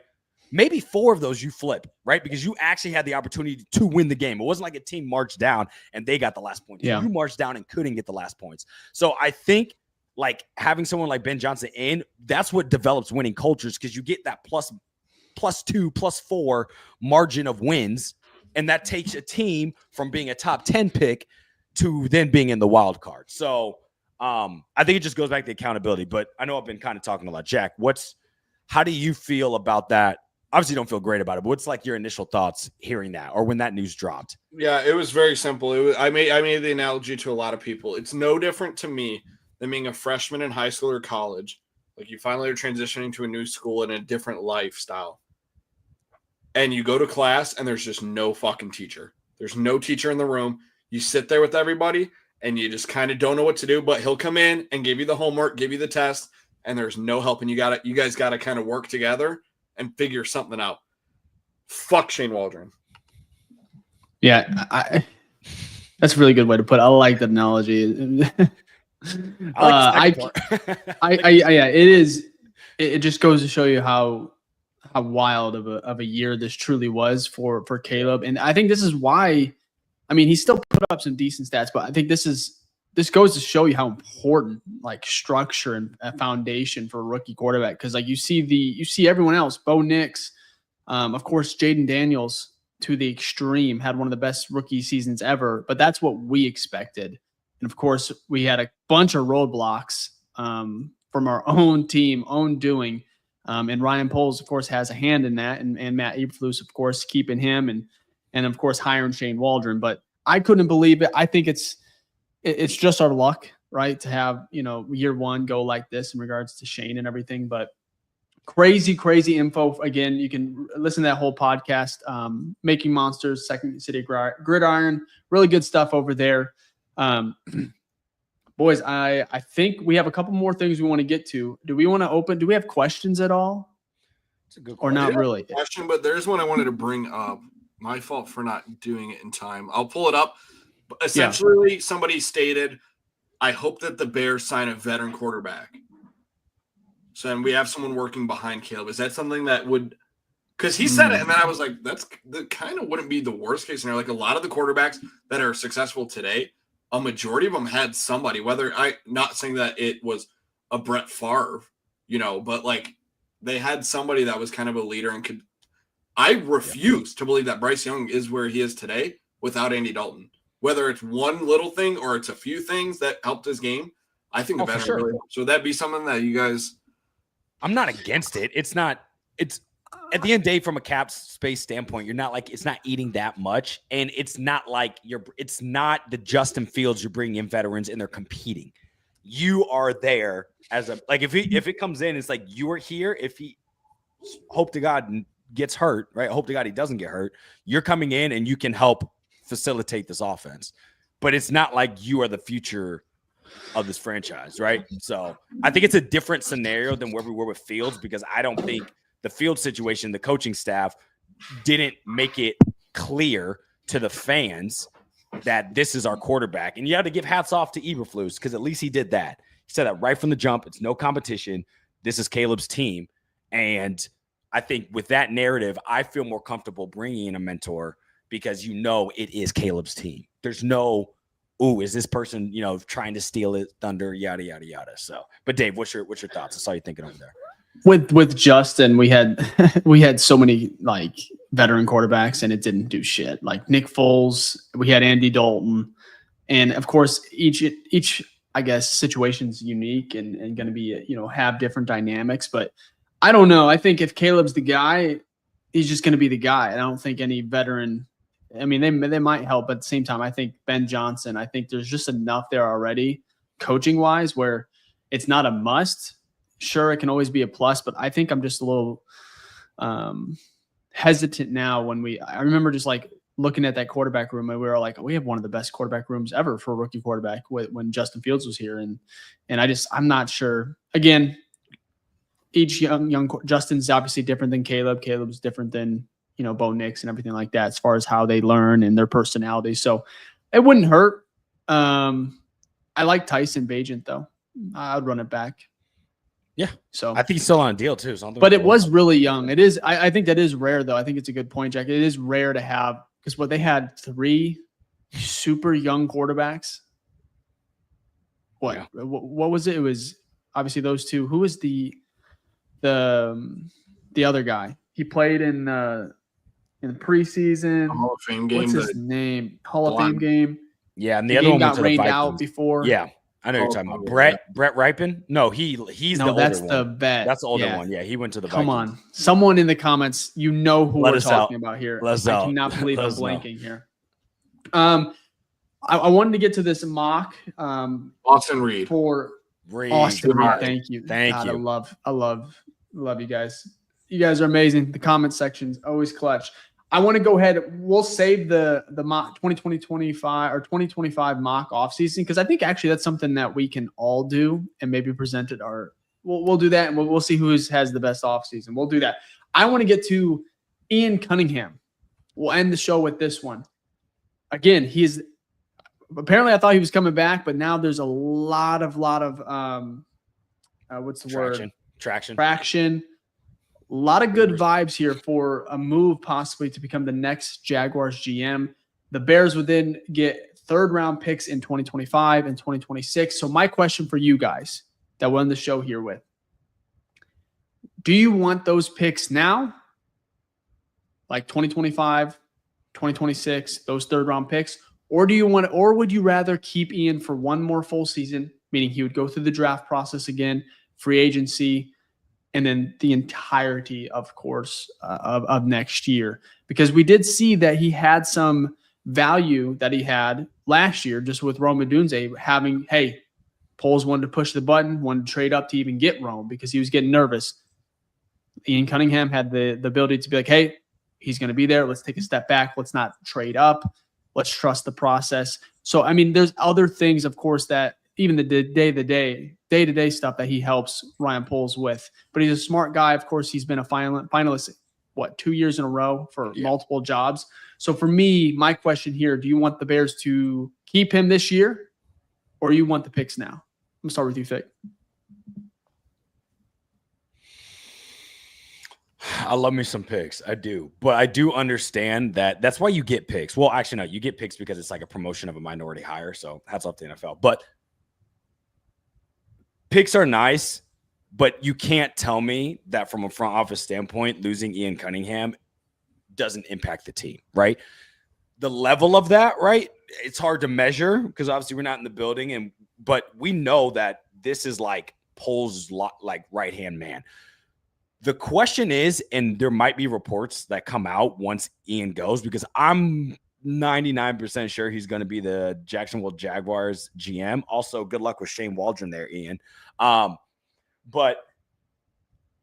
Maybe 4 of those you flip, right? Because you actually had the opportunity to win the game. It wasn't like a team marched down and they got the last points. Yeah. You marched down and couldn't get the last points. So I think like having someone like Ben Johnson in, that's what develops winning cultures because you get that plus 2, plus 4 margin of wins. And that takes a team from being a top 10 pick to then being in the wild card. So I think it just goes back to accountability, but I know I've been kind of talking a lot. Jack, how do you feel about that? Obviously, you don't feel great about it, but what's like your initial thoughts hearing that or when that news dropped? Yeah, it was very simple. I made the analogy to a lot of people. It's no different to me than being a freshman in high school or college. Like you finally are transitioning to a new school and a different lifestyle. And you go to class and there's just no fucking teacher. There's no teacher in the room. You sit there with everybody and you just kind of don't know what to do, but he'll come in and give you the homework, give you the test, and there's no help. And you guys got to kind of work together and figure something out. Fuck Shane Waldron. Yeah, that's a really good way to put it. I like that analogy. Yeah, it is. It just goes to show you how wild of a year this truly was for Caleb. And I think this is why, I mean, he still put up some decent stats, but I think this goes to show you how important like structure and a foundation for a rookie quarterback. Cause like you see everyone else, Bo Nix, of course, Jaden Daniels to the extreme had one of the best rookie seasons ever, but that's what we expected. And of course we had a bunch of roadblocks from our own team, own doing. And Ryan Poles, of course, has a hand in that, and Matt Eberflus, of course, keeping him, and of course hiring Shane Waldron. But I couldn't believe it. I think it's just our luck, right, to have year one go like this in regards to Shane and everything. But crazy info. Again, you can listen to that whole podcast. Making Monsters, Second City Gridiron, really good stuff over there. Boys, I think we have a couple more things we want to get to. Do we have questions at all? It's a good question. Or not really? Question, but there's one I wanted to bring up. My fault for not doing it in time. I'll pull it up. But essentially, somebody stated, I hope that the Bears sign a veteran quarterback. So and we have someone working behind Caleb. Is that something that would – because he said it, and then I was like, that kind of wouldn't be the worst case scenario. Like a lot of the quarterbacks that are successful today – a majority of them had somebody, not saying that it was a Brett Favre, but like they had somebody that was kind of a leader and I refuse to believe that Bryce Young is where he is today without Andy Dalton, whether it's one little thing or it's a few things that helped his game. I think the veteran really helped. So that'd be something that you guys. I'm not against it. It's at the end of the day, from a cap space standpoint, it's not eating that much. And it's not like it's not the Justin Fields you're bringing in veterans and they're competing. You are there as if it comes in, it's like you are here. If he hope to God gets hurt, right? Hope to God he doesn't get hurt. You're coming in and you can help facilitate this offense, but it's not like you are the future of this franchise. Right. So I think it's a different scenario than where we were with Fields, because I don't think the field situation, the coaching staff didn't make it clear to the fans that this is our quarterback. And you have to give hats off to Eberflus, because at least he did that. He said that right from the jump. It's no competition. This is Caleb's team. And I think with that narrative, I feel more comfortable bringing in a mentor, because it is Caleb's team. There's no, is this person, trying to steal it thunder, yada, yada, yada. So, but Dave, what's your thoughts? I saw you thinking over there. With Justin, we had so many like veteran quarterbacks and it didn't do shit. Like Nick Foles, we had Andy Dalton, and of course each I guess situation's unique and going to be have different dynamics. But I don't know. I think if Caleb's the guy, he's just going to be the guy. I don't think any veteran I mean, they might help, but at the same time, I think Ben Johnson, I think there's just enough there already coaching wise where it's not a must. Sure, it can always be a plus, but I think I'm just a little hesitant now I remember just like looking at that quarterback room and we were like, we have one of the best quarterback rooms ever for a rookie quarterback when Justin Fields was here. And I'm not sure. Again, each young Justin's obviously different than Caleb. Caleb's different than, Bo Nix and everything like that as far as how they learn and their personalities. So it wouldn't hurt. I like Tyson Bagent though. I'd run it back. Yeah. So I think he's still on a deal too. So but it was really young. It is. I think that is rare though. I think it's a good point, Jack. It is rare to have, because they had 3 super young quarterbacks. What? Yeah. What was it? It was obviously those 2. Who was the other guy? He played in the preseason. Hall of Fame game. What's his name? Hall of Fame game. Yeah, and the other game one got went to the rained Vikings. out before. Yeah, I know you're talking about. Brett Ripon? No, he's the older that's one. the vet. That's the older Yeah. one. Yeah, he went to the Come Vikings. on. Someone in the comments, who Let we're us talking out. about here. Let us I out. cannot believe Let I'm us know. blanking here. I wanted to get to this mock Austin Reed. for Reed. Austin Reed. Reed. Thank you. Thank God, you. I love you guys. You guys are amazing. The comment section's always clutch. I want to go ahead. We'll save the mock 2025 or 2025 mock offseason because I think actually that's something that we can all do and maybe present at our. We'll do that and we'll see who has the best offseason. We'll do that. I want to get to Ian Cunningham. We'll end the show with this one. Again, apparently I thought he was coming back, but now there's a lot of what's the word? Traction. A lot of good vibes here for a move possibly to become the next Jaguars GM. The Bears would then get 3rd-round picks in 2025 and 2026. So my question for you guys that we'll end the show here with, do you want those picks now? Like 2025, 2026, those 3rd-round picks? Or would you rather keep Ian for one more full season, meaning he would go through the draft process again, free agency, and then the entirety, of course, of next year? Because we did see that he had some value that he had last year just with Rome Odunze having, hey, Poles wanted to push the button, wanted to trade up to even get Rome because he was getting nervous. Ian Cunningham had the ability to be like, hey, he's going to be there. Let's take a step back. Let's not trade up. Let's trust the process. So, I mean, there's other things, of course, that even the day-to-day stuff that he helps Ryan Poles with. But he's a smart guy. Of course, he's been a finalist, 2 years in a row for multiple jobs. So for me, my question here, do you want the Bears to keep him this year or you want the picks now? I'm going to start with you, Fick. I love me some picks. I do. But I do understand that that's why you get picks. Well, actually, no, you get picks because it's like a promotion of a minority hire. So hats off to the NFL. But picks are nice, but you can't tell me that from a front office standpoint, losing Ian Cunningham doesn't impact the team, right? The level of that, right? It's hard to measure because obviously we're not in the building, but we know that this is like Poles' like right-hand man. The question is, and there might be reports that come out once Ian goes, because I'm 99% sure he's going to be the Jacksonville Jaguars GM. Also, good luck with Shane Waldron there, Ian. But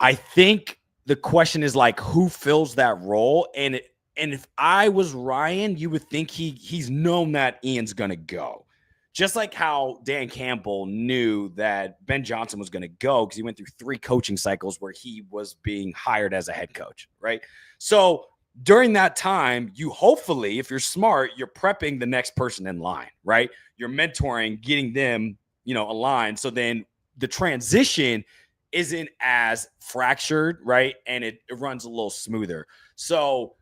I think the question is like, who fills that role? And if I was Ryan, you would think he's known that Ian's going to go. Just like how Dan Campbell knew that Ben Johnson was going to go because he went through 3 coaching cycles where he was being hired as a head coach, right? So during that time, you hopefully, if you're smart, you're prepping the next person in line, right? You're mentoring, getting them, aligned. So then the transition isn't as fractured, right? And it runs a little smoother. So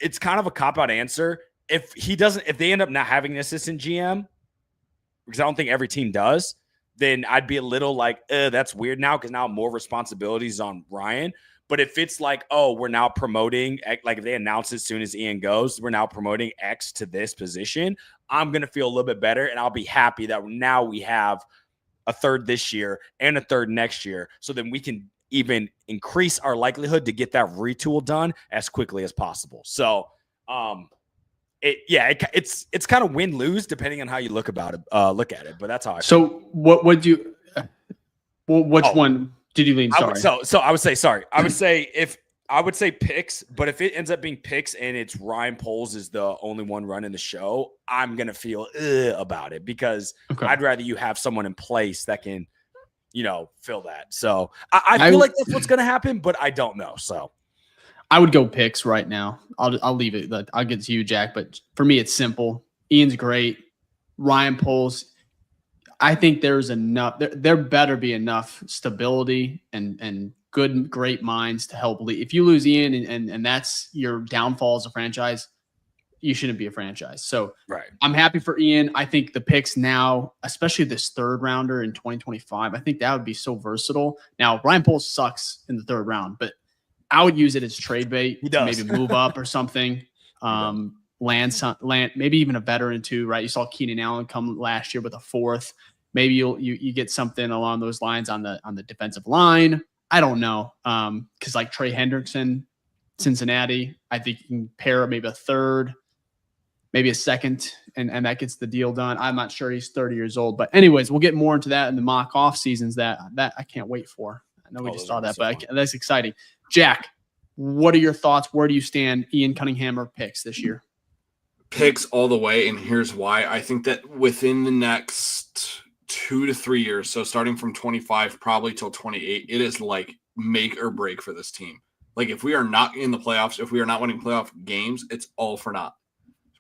it's kind of a cop-out answer. If they end up not having an assistant GM, because I don't think every team does, then I'd be a little like, that's weird now because now more responsibilities on Ryan. But if it's like, oh, we're now promoting, like if they announce as soon as Ian goes, we're now promoting X to this position, I'm going to feel a little bit better. And I'll be happy that now we have a 3rd this year and a 3rd next year. So then we can even increase our likelihood to get that retool done as quickly as possible. So it's kind of win-lose depending on how you look at it. But that's how I feel. So what would you? Which one did you lean? Sorry. So I would say picks, but if it ends up being picks and it's Ryan Poles is the only one running the show, I'm gonna feel about it because I'd rather you have someone in place that can, fill that. So I feel like that's what's gonna happen, but I don't know. So I would go picks right now. I'll leave it. I'll get to you, Jack. But for me, it's simple. Ian's great. Ryan Poles. I think there's enough. There better be enough stability and great minds to help lead. If you lose Ian and that's your downfall as a franchise, you shouldn't be a franchise. So I'm happy for Ian. I think the picks now, especially this third rounder in 2025, I think that would be so versatile. Now, Ryan Poles sucks in the third round, but I would use it as trade bait to maybe move up or something. Land, maybe even a veteran too, right? You saw Keenan Allen come last year with a fourth. Maybe you get something along those lines on the defensive line. I don't know. Because like Trey Hendrickson, Cincinnati, I think you can pair maybe a third, maybe a second, and that gets the deal done. I'm not sure he's 30 years old. But anyways, we'll get more into that in the mock off seasons that I can't wait for. I know we just saw that, but that's exciting. Jack, what are your thoughts? Where do you stand? Ian Cunningham or picks this year? Picks all the way, and here's why. I think that within the next 2 to 3 years, so starting from 25 probably till 28, it is like make or break for this team. Like if we are not in the playoffs, if we are not winning playoff games, it's all for naught.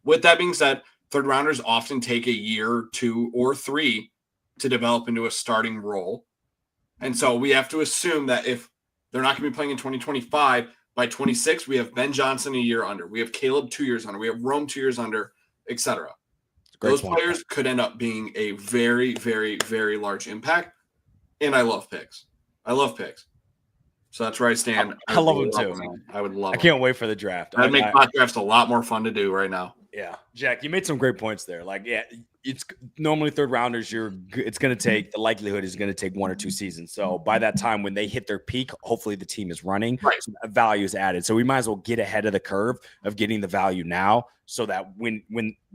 With that being said, third rounders often take a year, 2 or 3 to develop into a starting role. And so we have to assume that if they're not going to be playing in 2025, by 26, we have Ben Johnson a year under. We have Caleb 2 years under. We have Rome 2 years under, etc. Those players could end up being a very, very, very large impact. And I love picks. So that's where I stand. I love them too. I would love them. I can't wait for the draft. I'd make mock drafts a lot more fun to do right now. Yeah. Jack, you made some great points there. Like, it's normally third rounders. It's going to take, the likelihood is going to take 1 or 2 seasons. So by that time, when they hit their peak, hopefully the team is running. Right. So that value is added. So we might as well get ahead of the curve of getting the value now, so that when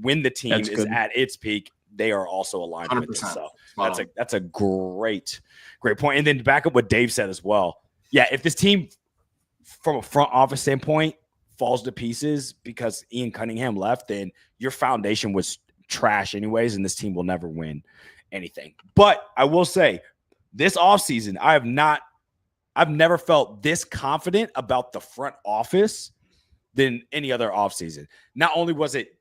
the team is at its peak, they are also aligned 100%. With it. So that's a great point. And then to back up what Dave said as well. Yeah, if this team, from a front office standpoint, falls to pieces because Ian Cunningham left, then your foundation was trash anyways, and this team will never win anything. But I will say, this offseason, I've never felt this confident about the front office than any other offseason. Not only was it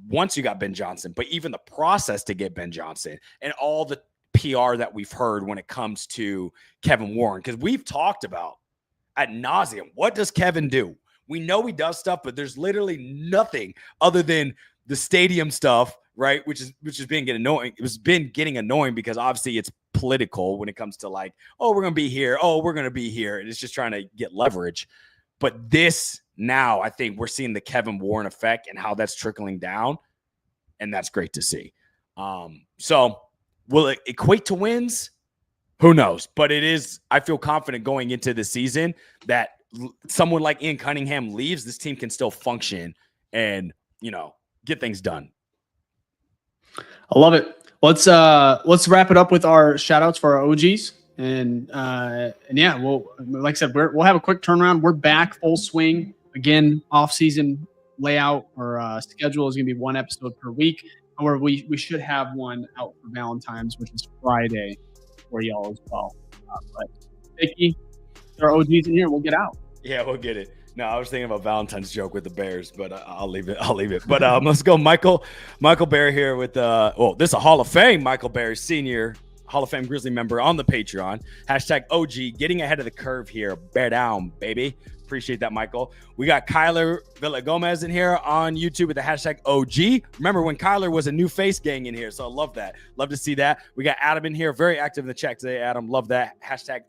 once you got Ben Johnson, but even the process to get Ben Johnson and all the PR that we've heard when it comes to Kevin Warren, because we've talked about ad nauseum, what does Kevin do? We know he does stuff, but there's literally nothing other than the stadium stuff, right? Which is been getting annoying. It was been getting annoying because obviously it's political when it comes to like, oh, we're going to be here. Oh, we're going to be here. And it's just trying to get leverage. But this now, I think we're seeing the Kevin Warren effect and how that's trickling down. And that's great to see. So will it equate to wins? Who knows? But it is, I feel confident going into the season that someone like Ian Cunningham leaves, this team can still function and, get things done. I love it. Let's wrap it up with our shout outs for our OGs. And yeah, like I said, we'll have a quick turnaround. We're back full swing again. Off season layout or schedule is going to be 1 episode per week. However, we should have one out for Valentine's, which is Friday for y'all as well. But Ficky, there are OGs in here. We'll get out. Yeah, we'll get it. No, I was thinking about Valentine's joke with the Bears, but I'll leave it. But let's go, Michael Bear here with this is a Hall of Fame Michael Bear Senior, Hall of Fame Grizzly member on the Patreon. #OG, getting ahead of the curve here. Bear down, baby. Appreciate that, Michael. We got Kyler Villagomez in here on YouTube with the #OG. Remember when Kyler was a new face gang in here, so I love that. Love to see that. We got Adam in here, very active in the chat today, Adam. Love that.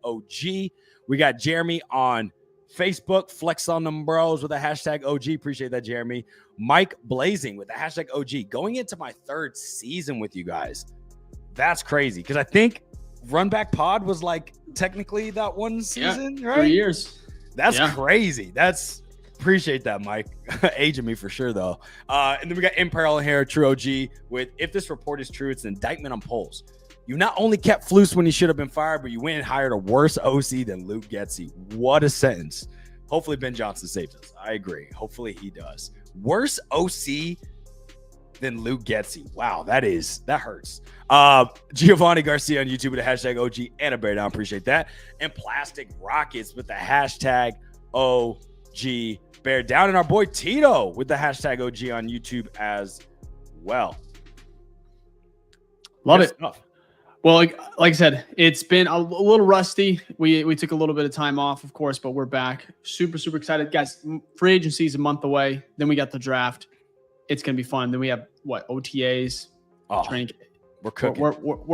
#OG. We got Jeremy on Facebook, Flex on them bros with the #OG. Appreciate that, Jeremy. Mike Blazing with the #OG. Going into my 3rd season with you guys. That's crazy because I think Run Back Pod was like technically that one season, right? 3 years. That's crazy. That's Appreciate that, Mike. Aging me for sure, though. And then we got Imperial here, True OG, with if this report is true, it's an indictment on polls. You not only kept Flus when he should have been fired, but you went and hired a worse OC than Luke Getsy. What a sentence. Hopefully Ben Johnson saves us. I agree. Hopefully he does. Worse OC than Luke Getsy. Wow, that hurts. Giovanni Garcia on YouTube with the hashtag OG and a bear down. Appreciate that. And Plastic Rockets with the hashtag OG bear down. And our boy Tito with the hashtag OG on YouTube as well. Love it. Well, like I said, it's been a little rusty. We took a little bit of time off, of course, but we're back. Super, super excited. Guys, free agency is a month away. Then we got the draft. It's going to be fun. Then we have, OTAs? Training. We're cooking.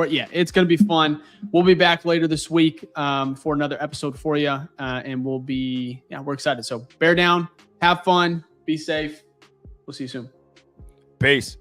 Yeah, it's going to be fun. We'll be back later this week for another episode for you. And we're excited. So bear down, have fun, be safe. We'll see you soon. Peace.